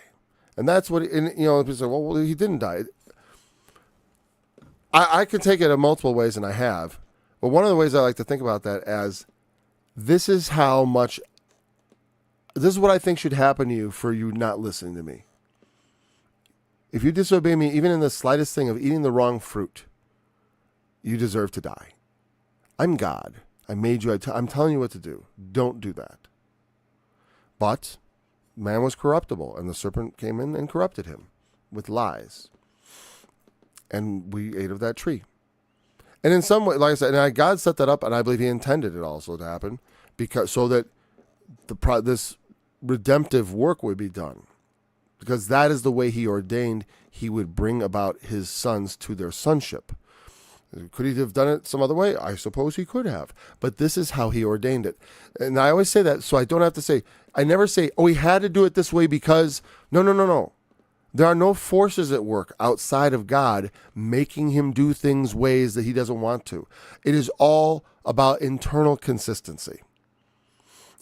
And that's what, people say, well, he didn't die. I can take it in multiple ways, and I have. But one of the ways I like to think about that as, this is what I think should happen to you for you not listening to me. If you disobey me, even in the slightest thing of eating the wrong fruit, you deserve to die. I'm God. I made you. I'm telling you what to do. Don't do that. But man was corruptible, and the serpent came in and corrupted him with lies. And we ate of that tree. And in some way, like I said, God set that up, and I believe he intended it also to happen, so that this redemptive work would be done. Because that is the way he ordained he would bring about his sons to their sonship. Could he have done it some other way? I suppose he could have. But this is how he ordained it. And I always say that so I don't have to say, I never say, he had to do it this way because, no. There are no forces at work outside of God making him do things ways that he doesn't want to. It is all about internal consistency.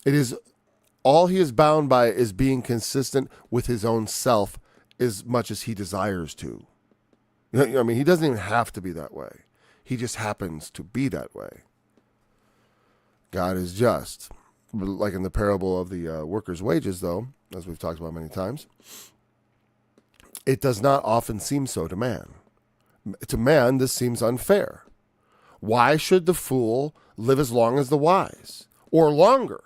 It is all he is bound by is being consistent with his own self as much as he desires to. I mean, he doesn't even have to be that way. He just happens to be that way. God is just. Like in the parable of the worker's wages, though, as we've talked about many times, it does not often seem so to man. To man, this seems unfair. Why should the fool live as long as the wise, or longer?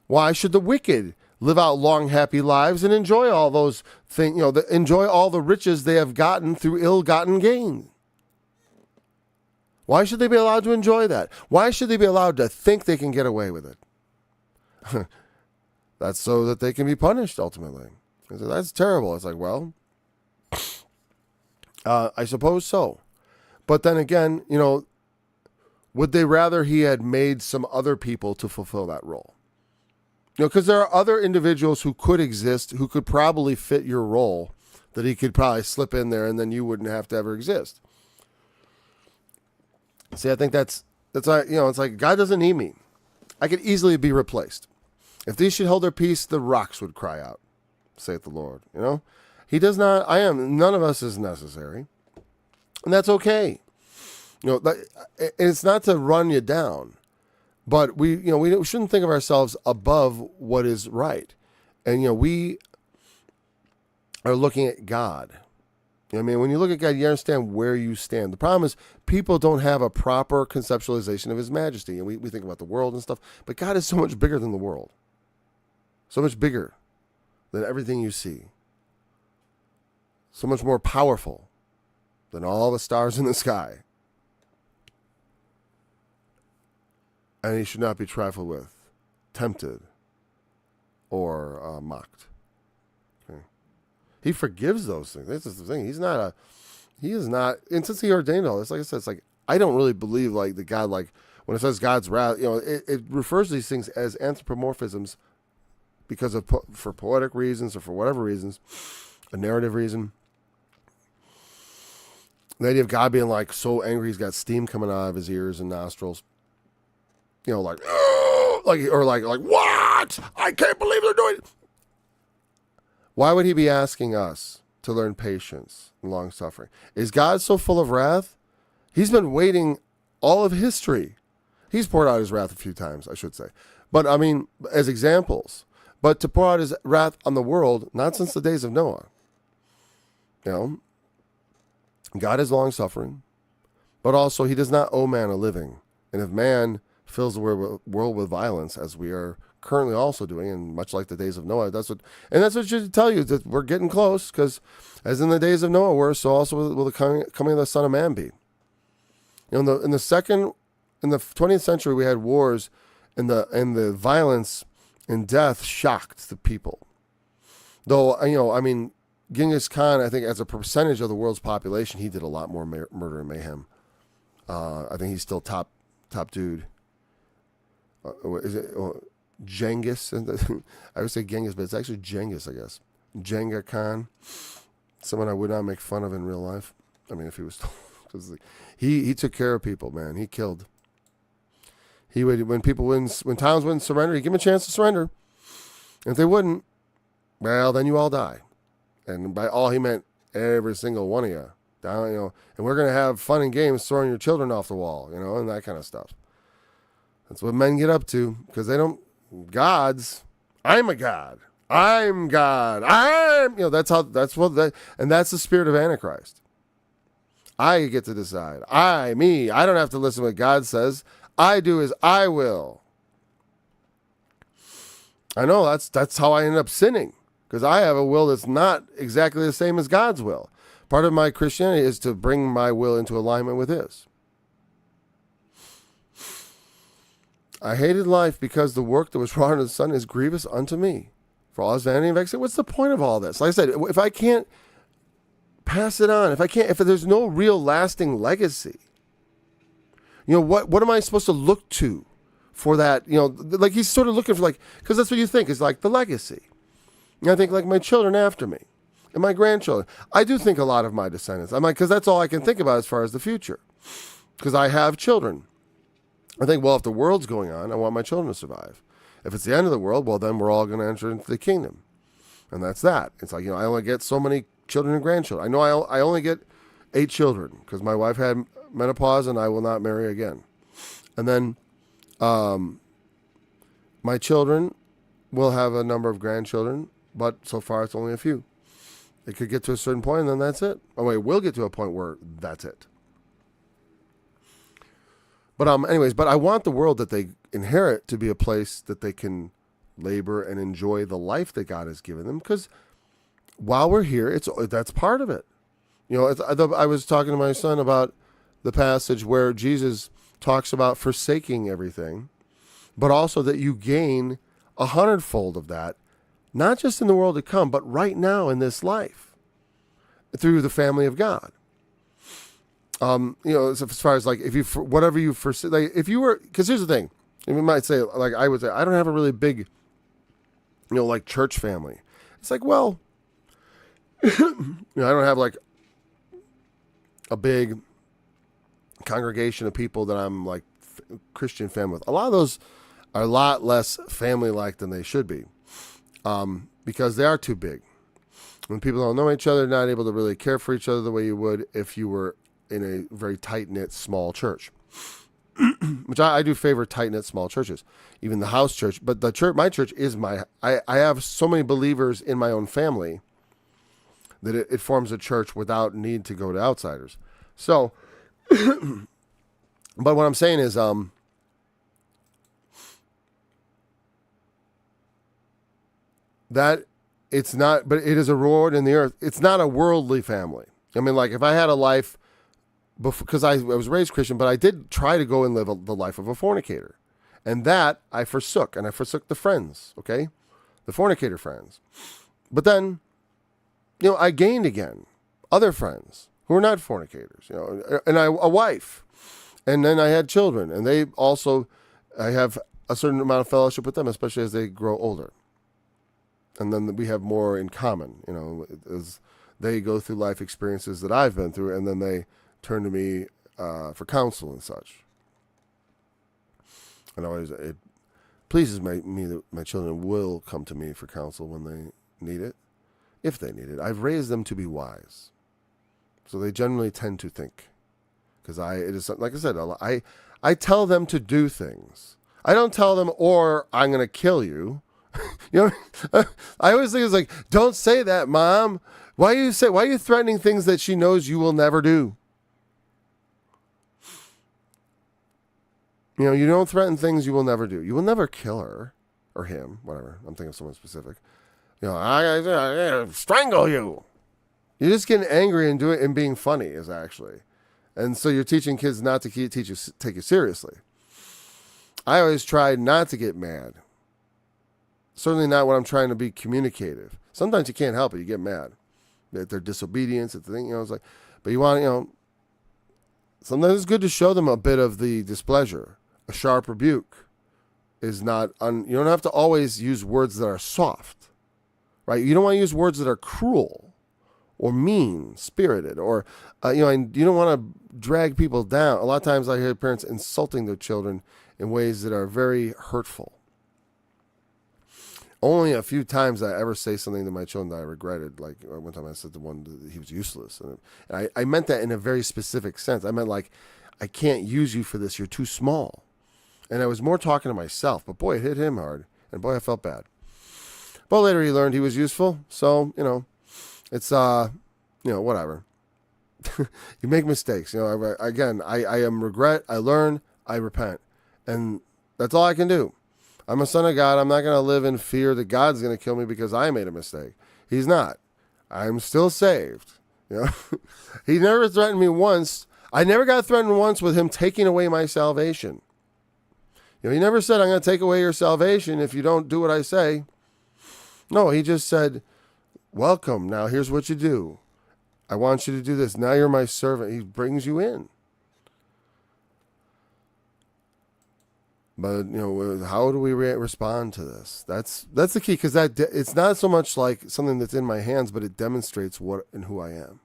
Why should the wicked live out long, happy lives and enjoy all those things, enjoy all the riches they have gotten through ill-gotten gain? Why should they be allowed to enjoy that? Why should they be allowed to think they can get away with it? That's so that they can be punished ultimately. That's terrible. It's like, well, I suppose so. But then again, would they rather he had made some other people to fulfill that role? Because there are other individuals who could exist, who could probably fit your role, that he could probably slip in there and then you wouldn't have to ever exist. See, I think that's it's like God doesn't need me. I could easily be replaced. If these should hold their peace, the rocks would cry out, saith the Lord. He does not, none of us is necessary. And that's okay. It's not to run you down, but we shouldn't think of ourselves above what is right. And, we are looking at God. When you look at God, you understand where you stand. The problem is people don't have a proper conceptualization of his majesty. And we think about the world and stuff, but God is so much bigger than the world. So much bigger than everything you see. So much more powerful than all the stars in the sky. And he should not be trifled with, tempted, or mocked. Okay. He forgives those things. This is the thing. He is not, and since he ordained all this, like I said, it's like, I don't really believe like the God, like when it says God's wrath, it refers to these things as anthropomorphisms because for poetic reasons or for whatever reasons, a narrative reason. The idea of God being like so angry, he's got steam coming out of his ears and nostrils. You know, like, "Ugh!" like, what? I can't believe they're doing it. Why would he be asking us to learn patience and long suffering? Is God so full of wrath? He's been waiting all of history. He's poured out his wrath a few times, I should say. But I mean, as examples. But to pour out his wrath on the world, not since the days of Noah. You know, God is long suffering, but also he does not owe man a living. And if man fills the world with violence, as we are currently also doing, and much like the days of Noah, that's what should tell you, that we're getting close, because as in the days of Noah were, so also will the coming of the Son of Man be. You know, in the 20th century, we had wars, and the violence and death shocked the people. Though, you know, I mean, Genghis Khan, I think, as a percentage of the world's population, he did a lot more murder and mayhem. I think he's still top dude. Is it Genghis? I would say Genghis, but it's actually Genghis, I guess. Jenga Khan. Someone I would not make fun of in real life. I mean, if he was still... Because he took care of people, man. He killed. He would, when towns wouldn't surrender, he'd give them a chance to surrender. And if they wouldn't, well, then you all die. And by all, he meant every single one of you. Down, you know, and we're going to have fun and games throwing your children off the wall, you know, and that kind of stuff. That's what men get up to, because they don't, gods, I'm a god. I'm God. You know, that's the spirit of Antichrist. I get to decide. I don't have to listen to what God says. I do as I will. I know that's how I end up sinning, because I have a will that's not exactly the same as God's will. Part of my Christianity is to bring my will into alignment with his. I hated life because the work that was wrought in the Son is grievous unto me. For all his vanity and vexation. What's the point of all this? Like I said, if I can't pass it on, if there's no real lasting legacy, you know, what am I supposed to look to for that? You know, like he's sort of looking for, like, because that's what you think is like the legacy. And I think like my children after me and my grandchildren. I do think a lot of my descendants. I'm like, because that's all I can think about as far as the future, because I have children. I think, well, if the world's going on, I want my children to survive. If it's the end of the world, well, then we're all going to enter into the kingdom. And that's that. It's like, you know, I only get so many children and grandchildren. I know I only get 8 children because my wife had menopause and I will not marry again. And then my children will have a number of grandchildren, but so far it's only a few. It could get to a certain point and then that's it. Oh, wait, we'll get to a point where that's it. But but I want the world that they inherit to be a place that they can labor and enjoy the life that God has given them. Because while we're here, that's part of it. You know, I was talking to my son about the passage where Jesus talks about forsaking everything, but also that you gain 100-fold of that, not just in the world to come, but right now in this life, through the family of God. You know, as far as like, if you, whatever you forsake, like if you were, because here's the thing, and we might say, like I would say, I don't have a really big, you know, like church family. It's like, well, you know, I don't have like a big congregation of people that I'm like Christian family with. A lot of those are a lot less family-like than they should be, because they are too big. When people don't know each other, not able to really care for each other the way you would if you were in a very tight-knit small church, which I do favor tight-knit small churches, even the house church. But the church, my church is I have so many believers in my own family that it forms a church without need to go to outsiders. So, but what I'm saying is, that it's not, but it is a reward in the earth. It's not a worldly family. I mean, like if I had a life, because I was raised Christian, but I did try to go and live the life of a fornicator. And that I forsook, and I forsook the friends, okay? The fornicator friends. But then, you know, I gained again other friends who are not fornicators, you know, and a wife. And then I had children, and they also, I have a certain amount of fellowship with them, especially as they grow older. And then we have more in common, you know, as they go through life experiences that I've been through, and then they turn to me for counsel and such. And always it pleases me that my children will come to me for counsel when they need it, if they need it. I've raised them to be wise, so they generally tend to think. Because it is like I said, I tell them to do things. I don't tell them, or I'm going to kill you. You know, I always think it's like, don't say that, Mom. Why are you threatening things that she knows you will never do? You know, you don't threaten things you will never do. You will never kill her or him, whatever. I'm thinking of someone specific. You know, I strangle you. You're just getting angry and being funny is actually. And so you're teaching kids not to take you seriously. I always try not to get mad. Certainly not when I'm trying to be communicative. Sometimes you can't help it. You get mad. That they're disobedience. At the thing, you know, it's like, but you want, you know, sometimes it's good to show them a bit of the displeasure. A sharp rebuke is not, you don't have to always use words that are soft, right? You don't want to use words that are cruel or mean-spirited, or, you know, and you don't want to drag people down. A lot of times I hear parents insulting their children in ways that are very hurtful. Only a few times I ever say something to my children that I regretted. Like one time I said to one that he was useless. And I meant that in a very specific sense. I meant like, I can't use you for this. You're too small. And I was more talking to myself. But boy, it hit him hard. And boy, I felt bad. But later he learned he was useful. So, you know, it's, you know, whatever. You make mistakes. You know, I am regret. I learn. I repent. And that's all I can do. I'm a son of God. I'm not going to live in fear that God's going to kill me because I made a mistake. He's not. I'm still saved. You know, he never threatened me once. I never got threatened once with him taking away my salvation. You know, he never said, I'm going to take away your salvation if you don't do what I say. No, he just said, welcome. Now here's what you do. I want you to do this. Now you're my servant. He brings you in. But, you know, how do we respond to this? That's the key, because it's not so much like something that's in my hands, but it demonstrates what and who I am.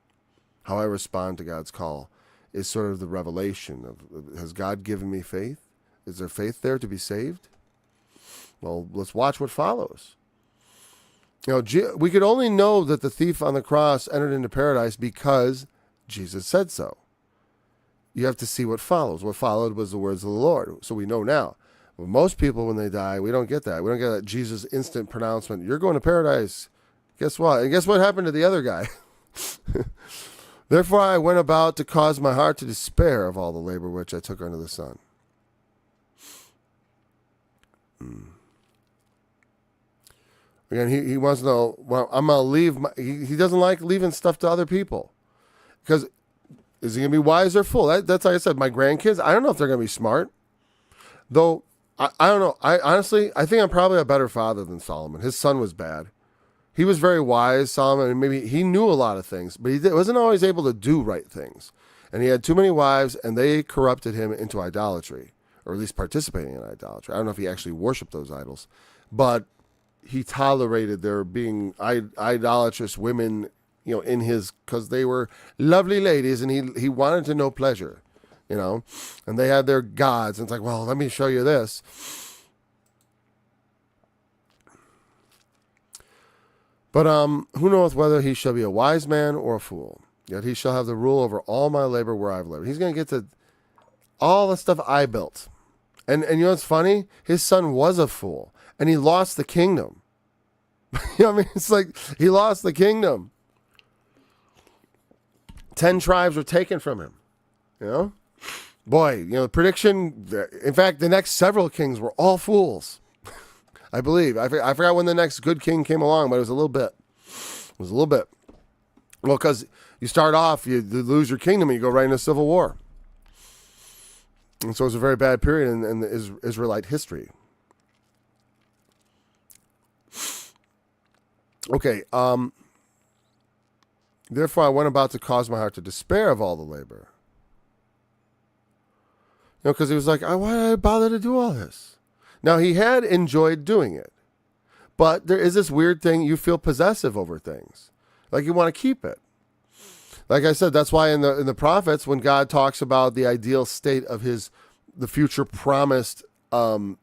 How I respond to God's call is sort of the revelation of, has God given me faith? Is there faith there to be saved? Well, let's watch what follows. You know, we could only know that the thief on the cross entered into paradise because Jesus said so. You have to see what follows. What followed was the words of the Lord. So we know now. Well, most people, when they die, we don't get that. We don't get that Jesus' instant pronouncement. You're going to paradise. Guess what? And guess what happened to the other guy? Therefore, I went about to cause my heart to despair of all the labor which I took under the sun. Again, he wants to know, well, I'm going to leave. He doesn't like leaving stuff to other people. Because is he going to be wise or fool? That's like I said, my grandkids, I don't know if they're going to be smart. Though, I don't know. I think I'm probably a better father than Solomon. His son was bad. He was very wise, Solomon, and maybe he knew a lot of things, but he wasn't always able to do right things. And he had too many wives, and they corrupted him into idolatry, or at least participating in idolatry. I don't know if he actually worshipped those idols, but he tolerated there being idolatrous women, you know, in his, because they were lovely ladies, and he wanted to know pleasure, you know, and they had their gods, and it's like, well, let me show you this. But who knoweth whether he shall be a wise man or a fool? Yet he shall have the rule over all my labor where I've labored. He's going to get to all the stuff I built. And you know what's funny? His son was a fool, and he lost the kingdom. You know what I mean? It's like he lost the kingdom. 10 tribes were taken from him. You know? Boy, you know, prediction, in fact, the next several kings were all fools. I believe. I forgot when the next good king came along, but it was a little bit. It was a little bit. Well, because you start off, you lose your kingdom, and you go right into civil war. And so it was a very bad period in the Israelite history. Okay. Therefore, I went about to cause my heart to despair of all the labor. You know, because he was like, why did I bother to do all this? Now, he had enjoyed doing it, but there is this weird thing, you feel possessive over things, like you want to keep it. Like I said, that's why in the prophets, when God talks about the ideal state of the future promised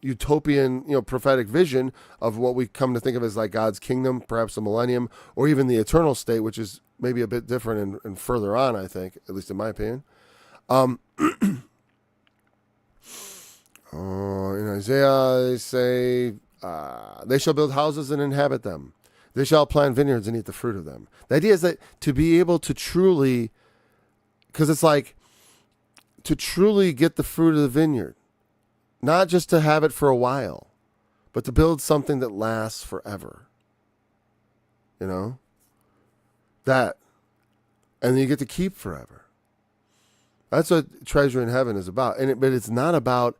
utopian, prophetic vision of what we come to think of as like God's kingdom, perhaps the millennium, or even the eternal state, which is maybe a bit different and further on, I think, at least in my opinion. In Isaiah, they say, they shall build houses and inhabit them. They shall plant vineyards and eat the fruit of them. The idea is that to be able to truly, because it's like, to truly get the fruit of the vineyard, not just to have it for a while, but to build something that lasts forever. That. And you get to keep forever. That's what treasure in heaven is about. But it's not about,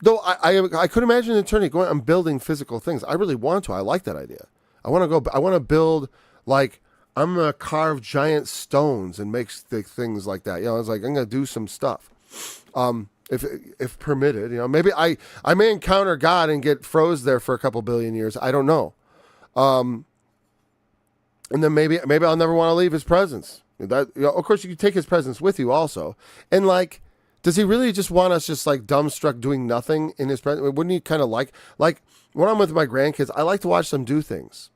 though I could imagine an eternity going, I'm building physical things. I really want to. I like that idea. I want to build, like, I'm going to carve giant stones and make things like that. It's like, I'm going to do some stuff. If permitted, maybe I may encounter God and get froze there for a couple billion years. I don't know. And then maybe I'll never want to leave his presence. That, of course, you can take his presence with you also. And like, does he really just want us just like dumbstruck doing nothing in his presence? Wouldn't he kind of like when I'm with my grandkids, I like to watch them do things.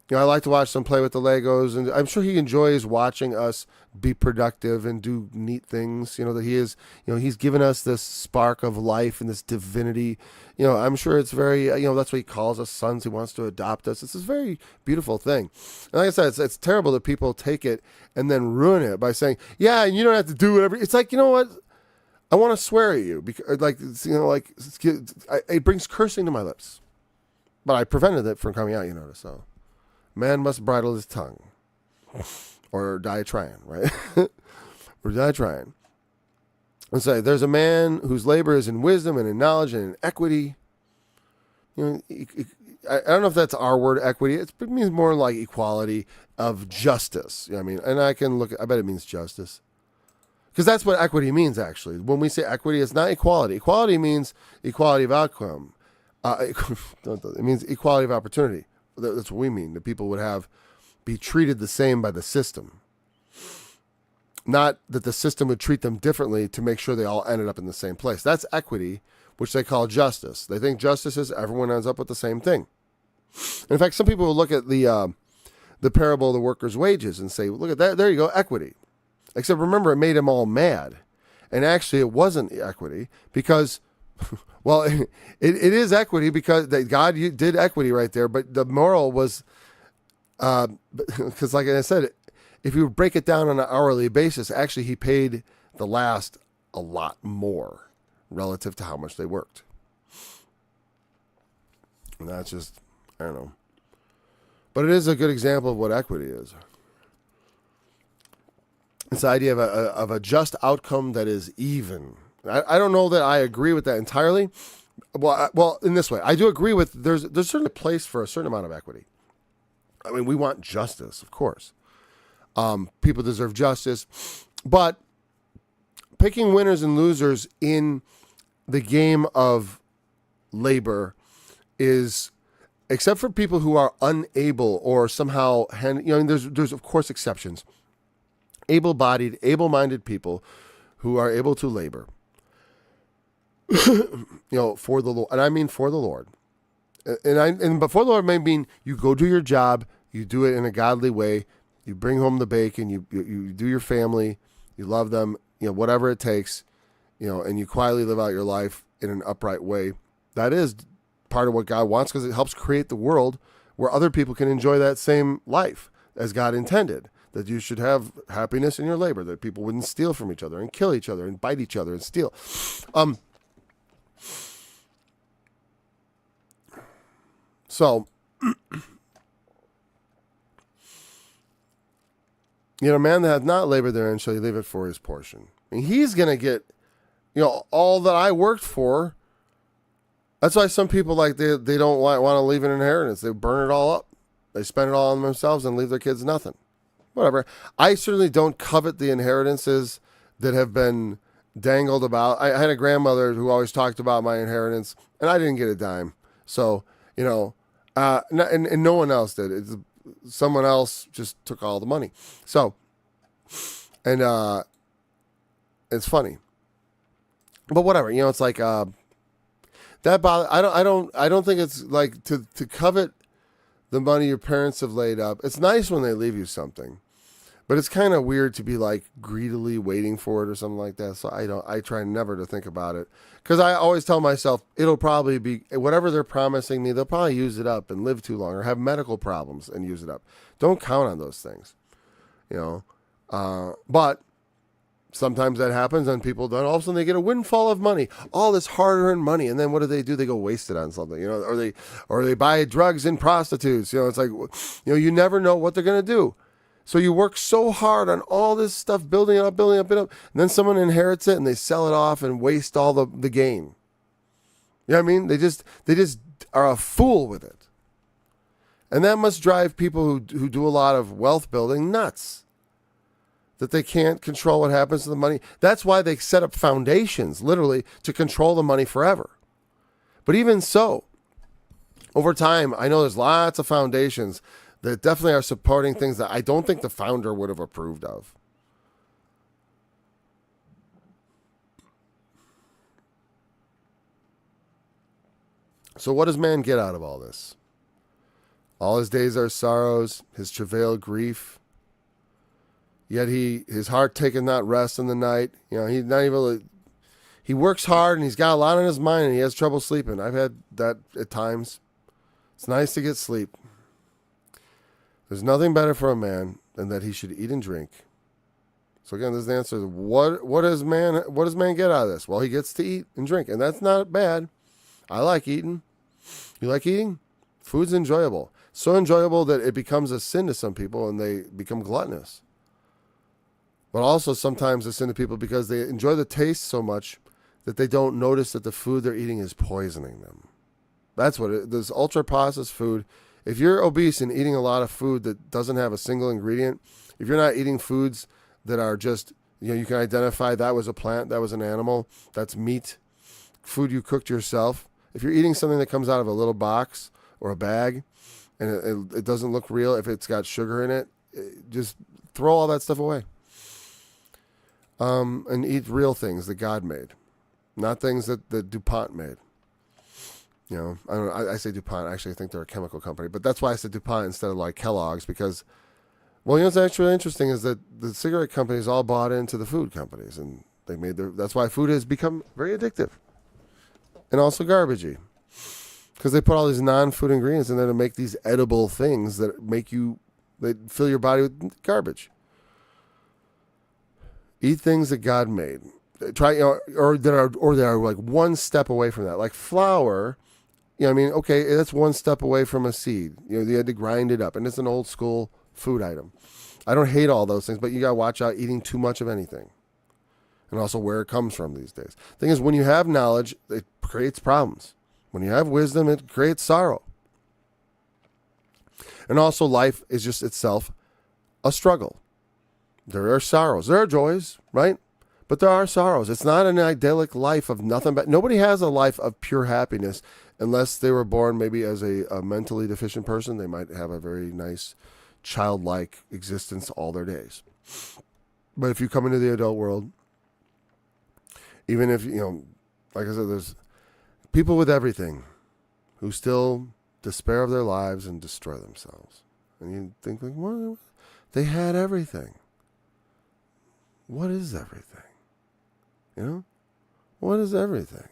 I like to watch them play with the Legos, and I'm sure he enjoys watching us be productive and do neat things. That he is, he's given us this spark of life and this divinity. I'm sure it's very, that's what he calls us sons. He wants to adopt us. It's this very beautiful thing. And like I said, it's terrible that people take it and then ruin it by saying, yeah, and you don't have to do whatever. It's like, you know what? I want to swear at you because, it brings cursing to my lips, but I prevented it from coming out. So. Man must bridle his tongue, or die trying, right? Or die trying. And say, there's a man whose labor is in wisdom and in knowledge and in equity. I don't know if that's our word, equity. It means more like equality of justice. And I bet it means justice. Because that's what equity means, actually. When we say equity, it's not equality. Equality means equality of outcome. It means equality of opportunity. That's what we mean. That people would be treated the same by the system. Not that the system would treat them differently to make sure they all ended up in the same place. That's equity, which they call justice. They think justice is everyone ends up with the same thing. And in fact, some people will look at the parable of the workers' wages and say, look at that, there you go, equity. Except remember, it made them all mad. And actually, it wasn't equity because... Well, it is equity because God did equity right there, but the moral was, because like I said, if you break it down on an hourly basis, actually he paid the last a lot more relative to how much they worked. And that's just, I don't know. But it is a good example of what equity is. It's the idea of a just outcome that is even. I don't know that I agree with that entirely. Well, in this way, I do agree with there's certainly a place for a certain amount of equity. We want justice, of course. People deserve justice, but picking winners and losers in the game of labor is, except for people who are unable or somehow, there's of course exceptions. Able-bodied, able-minded people who are able to labor. For the Lord, and I mean for the Lord, and before the Lord may mean you go do your job, you do it in a godly way, you bring home the bacon, you do your family, you love them, whatever it takes, and you quietly live out your life in an upright way. That is part of what God wants because it helps create the world where other people can enjoy that same life as God intended. That you should have happiness in your labor, that people wouldn't steal from each other and kill each other and bite each other and steal. So, a man that hath not labored therein shall he leave it for his portion. And he's going to get, all that I worked for. That's why some people they don't want to leave an inheritance. They burn it all up. They spend it all on themselves and leave their kids nothing. Whatever. I certainly don't covet the inheritances that have been dangled about. I had a grandmother who always talked about my inheritance, and I didn't get a dime. So, and no one else did. Someone else just took all the money. So, And it's funny. But whatever, it's like that bother. I don't think it's like to covet the money your parents have laid up. It's nice when they leave you something, but it's kind of weird to be like greedily waiting for it or something like that. So I try never to think about it, because I always tell myself it'll probably be whatever they're promising me. They'll probably use it up and live too long or have medical problems and use it up. Don't count on those things, but sometimes that happens and people don't. All of a sudden they get a windfall of money, all this hard-earned money, and then what do? They go waste it on something, or they buy drugs and prostitutes. It's like, you never know what they're going to do. So you work so hard on all this stuff, building it up, and then someone inherits it and they sell it off and waste all the gain. You know what I mean? They just are a fool with it. And that must drive people who do a lot of wealth building nuts. That they can't control what happens to the money. That's why they set up foundations, literally, to control the money forever. But even so, over time, I know there's lots of foundations that definitely are supporting things that I don't think the founder would have approved of. So what does man get out of all this? All his days are sorrows, his travail grief. Yet his heart taketh not rest in the night. He's not even. He works hard and he's got a lot on his mind and he has trouble sleeping. I've had that at times. It's nice to get sleep. There's nothing better for a man than that he should eat and drink. So again, this is the answer. What does man get out of this? Well, he gets to eat and drink, and that's not bad. I like eating. You like eating? Food's enjoyable. So enjoyable that it becomes a sin to some people and they become gluttonous. But also sometimes a sin to people because they enjoy the taste so much that they don't notice that the food they're eating is poisoning them. That's what this ultra-processed food. If you're obese and eating a lot of food that doesn't have a single ingredient, if you're not eating foods that are just, you can identify that was a plant, that was an animal, that's meat, food you cooked yourself. If you're eating something that comes out of a little box or a bag and it doesn't look real, if it's got sugar in it, just throw all that stuff away. And eat real things that God made, not things that DuPont made. I say DuPont. Actually, I think they're a chemical company, but that's why I said DuPont instead of like Kellogg's because, what's actually interesting is that the cigarette companies all bought into the food companies, and that's why food has become very addictive, and also garbagey, because they put all these non-food ingredients in there to make these edible things that fill your body with garbage. Eat things that God made. Try, or they are like one step away from that. Like flour, okay, that's one step away from a seed. They had to grind it up, and it's an old school food item. I don't hate all those things, but you got to watch out eating too much of anything. And also where it comes from these days. Thing is, when you have knowledge, it creates problems. When you have wisdom, it creates sorrow. And also life is just itself a struggle. There are sorrows. There are joys, right? But there are sorrows. It's not an idyllic life of nothing but nobody has a life of pure happiness unless they were born maybe as a mentally deficient person. They might have a very nice childlike existence all their days. But if you come into the adult world, even if, like I said, there's people with everything who still despair of their lives and destroy themselves. And you think, like, what? They had everything. What is everything? What is everything?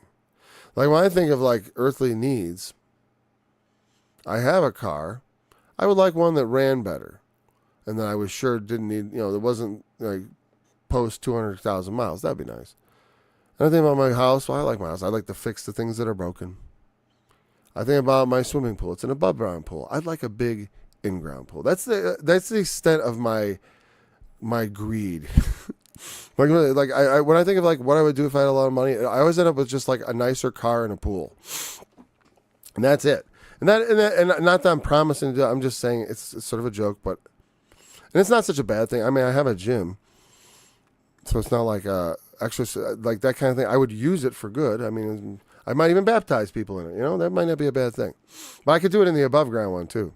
Like when I think of like earthly needs, I have a car. I would like one that ran better and that I was sure didn't need, that wasn't like post 200,000 miles. That'd be nice. And I think about my house. Well, I like my house. I like to fix the things that are broken. I think about my swimming pool. It's an above ground pool. I'd like a big in-ground pool. That's the extent of my greed. When I think of like what I would do if I had a lot of money, I always end up with just like a nicer car and a pool, and that's it. And not that I'm promising to do. I'm just saying it's sort of a joke, and it's not such a bad thing. I mean, I have a gym, so it's not like extra like that kind of thing. I would use it for good. I mean, I might even baptize people in it. That might not be a bad thing. But I could do it in the above ground one too.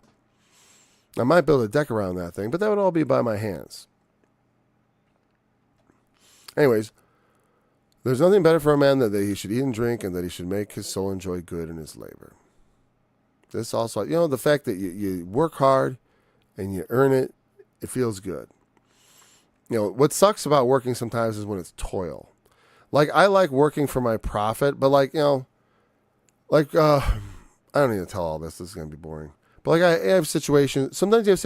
I might build a deck around that thing, but that would all be by my hands. Anyways, there's nothing better for a man than that he should eat and drink, and that he should make his soul enjoy good in his labor. This also, the fact that you work hard and you earn it, it feels good. What sucks about working sometimes is when it's toil. Like, I like working for my profit, but I don't need to tell all this. This is going to be boring. But I have situations, sometimes you have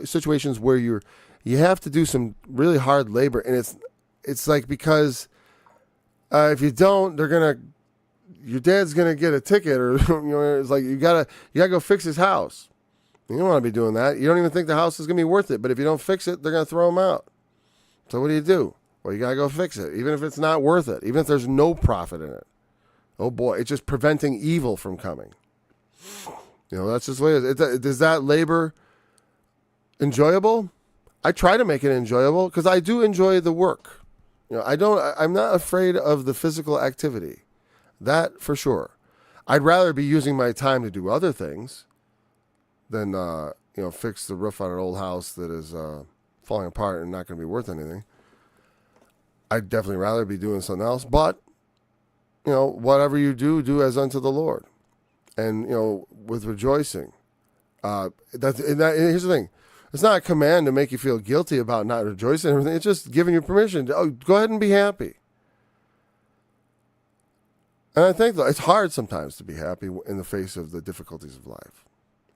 situations where you have to do some really hard labor, and it's like, because if you don't, your dad's gonna get a ticket, or it's like you gotta go fix his house. You don't want to be doing that. You don't even think the house is gonna be worth it, but if you don't fix it, they're gonna throw him out. So what do? Well, you gotta go fix it, even if it's not worth it, even if there's no profit in it. Oh boy, it's just preventing evil from coming. That's just the way it is. Is that labor enjoyable? I try to make it enjoyable because I do enjoy the work. I'm not afraid of the physical activity. That for sure. I'd rather be using my time to do other things than, fix the roof on an old house that is falling apart and not going to be worth anything. I'd definitely rather be doing something else. But, whatever you do as unto the Lord. And, with rejoicing. Here's the thing. It's not a command to make you feel guilty about not rejoicing and everything. It's just giving you permission to, go ahead and be happy. And I think it's hard sometimes to be happy in the face of the difficulties of life.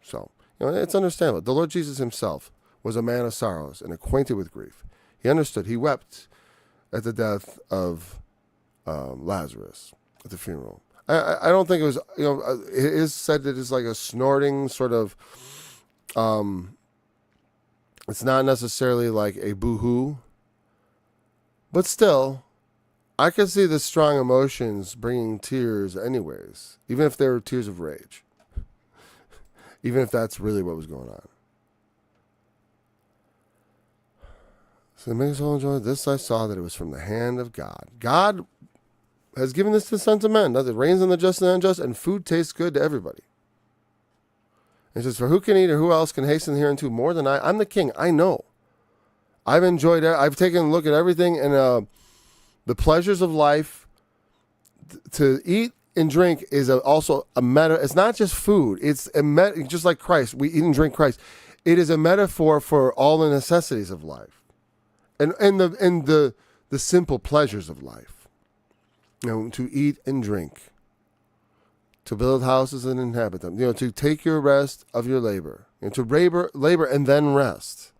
So, it's understandable. The Lord Jesus himself was a man of sorrows and acquainted with grief. He understood. He wept at the death of Lazarus at the funeral. I don't think it was, it is said that it's like a snorting sort of, it's not necessarily like a boo-hoo, but still, I can see the strong emotions bringing tears anyways, even if they were tears of rage, even if that's really what was going on. So make us all enjoy this. I saw that it was from the hand of God. God has given this to the sons of men, that it rains on the just and the unjust, and food tastes good to everybody. And it says, for who can eat or who else can hasten hereunto more than I? I'm the king. I know. I've enjoyed it. I've taken a look at everything, and the pleasures of life. To eat and drink is also a meta. It's not just food. It's just like Christ. We eat and drink Christ. It is a metaphor for all the necessities of life, and the simple pleasures of life. To eat and drink, to build houses and inhabit them. To take your rest of your labor, to labor and then rest.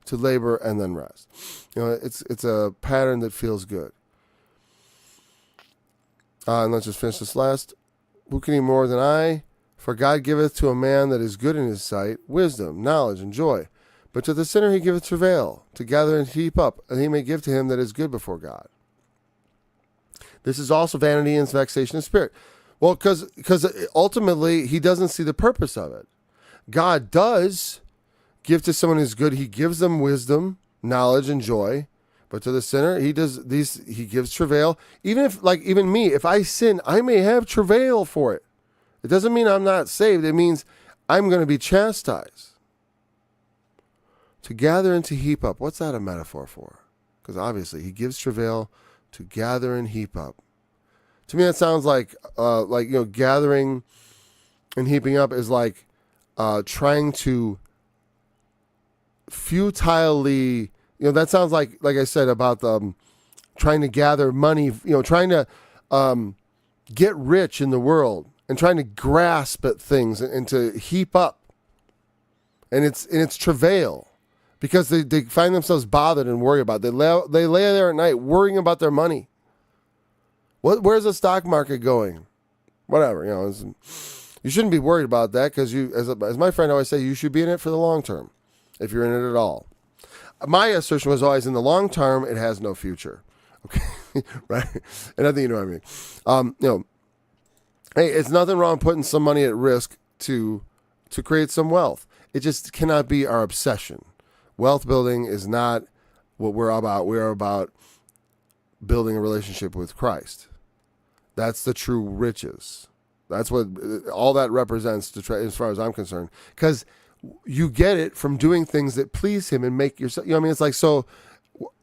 To labor and then rest. It's a pattern that feels good. And let's just finish this last. Who can eat more than I? For God giveth to a man that is good in his sight wisdom, knowledge, and joy. But to the sinner he giveth travail, to gather and heap up, and he may give to him that is good before God. This is also vanity and vexation of spirit. Well, because ultimately he doesn't see the purpose of it. God does give to someone who's good. He gives them wisdom, knowledge, and joy. But to the sinner, he gives travail. Even me, if I sin, I may have travail for it. It doesn't mean I'm not saved. It means I'm going to be chastised. To gather and to heap up. What's that a metaphor for? Because obviously he gives travail to gather and heap up. To me, that sounds like gathering and heaping up is like trying to futilely. That sounds like I said about trying to gather money. Trying to get rich in the world and trying to grasp at things and to heap up. And it's travail. Because they find themselves bothered and worry about it. They lay there at night worrying about their money. Where's the stock market going? Whatever, you shouldn't be worried about that because as my friend always says, you should be in it for the long term, if you're in it at all. My assertion was always in the long term, it has no future. Okay, right? And I think you know what I mean. Hey, it's nothing wrong putting some money at risk to create some wealth. It just cannot be our obsession. Wealth building is not what we're about. We're about building a relationship with Christ. That's the true riches. That's what all that represents as far as I'm concerned. Because you get it from doing things that please him and make yourself, it's like, so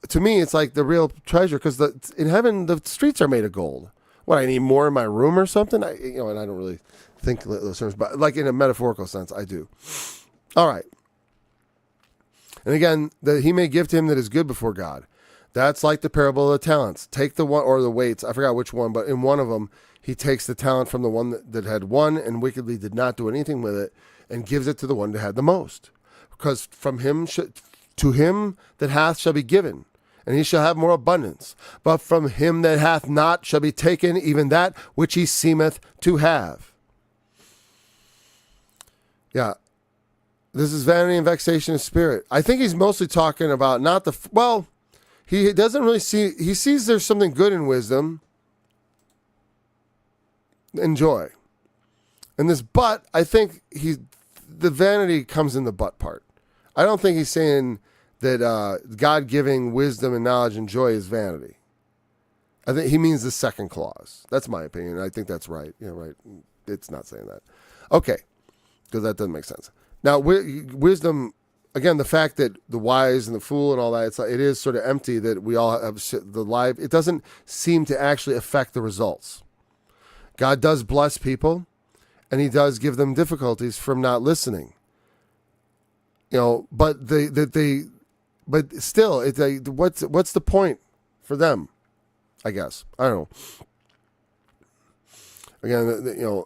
To me, it's like the real treasure, because in heaven the streets are made of gold. What, I need more in my room or something? And I don't really think those terms, but like in a metaphorical sense, I do. All right. And again, that he may give to him that is good before God. That's like the parable of the talents. Take the one, or the weights. I forgot which one, but in one of them, he takes the talent from the one that had one and wickedly did not do anything with it, and gives it to the one that had the most. Because from him to him that hath shall be given, and he shall have more abundance. But from him that hath not shall be taken even that which he seemeth to have. Yeah. This is vanity and vexation of spirit. I think he's mostly talking about not the, well, he doesn't really see, he sees there's something good in wisdom and joy. And this but, I think the vanity comes in the but part. I don't think he's saying that God giving wisdom and knowledge and joy is vanity. I think he means the second clause. That's my opinion. I think that's right. Yeah, right. It's not saying that. Okay, because that doesn't make sense. Now, wisdom, again, the fact that the wise and the fool and all that, it is sort of empty that we all have the life. It doesn't seem to actually affect the results. God does bless people, and he does give them difficulties from not listening. But but still, what's the point for them? I guess I don't know. Again,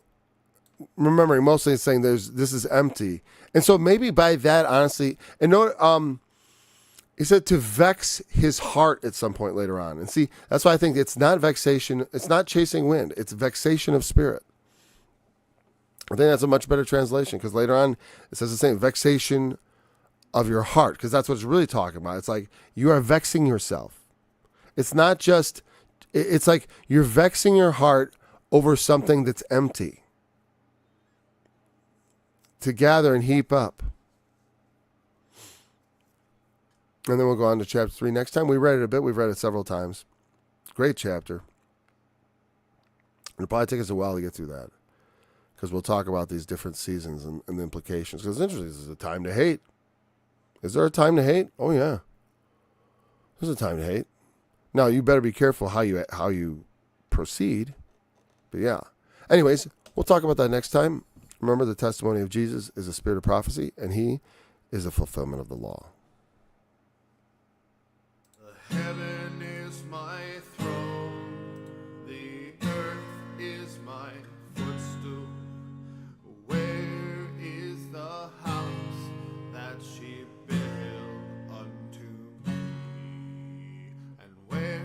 remembering mostly it's saying this is empty, and so maybe by that, honestly, and he said to vex his heart at some point later on, and see, that's why I think it's not vexation, it's not chasing wind, it's vexation of spirit. I think that's a much better translation, because later on it says the same, vexation of your heart, because that's what it's really talking about. It's like you are vexing yourself. It's not just, it's like you're vexing your heart over something that's empty, to gather and heap up. And then we'll go on to chapter 3 next time. We read it a bit. We've read it several times. Great chapter. It'll probably take us a while to get through that, because we'll talk about these different seasons and the implications. Because it's interesting. This is a time to hate. Is there a time to hate? Oh, yeah. There's a time to hate. Now, you better be careful how you proceed. But yeah. Anyways, we'll talk about that next time. Remember, the testimony of Jesus is a spirit of prophecy, and he is a fulfillment of the law. Heaven is my throne, the earth is my footstool. Where is the house that she built unto me? And where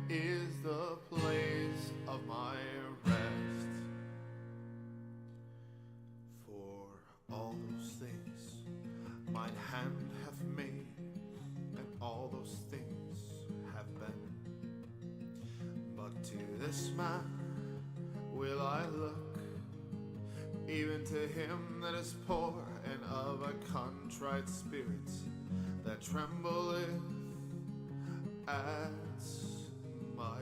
is the place of my rest? For all those things mine hand hath made, and all those things have been. But to this man will I look, even to him that is poor and of a contrite spirit, that trembleth at my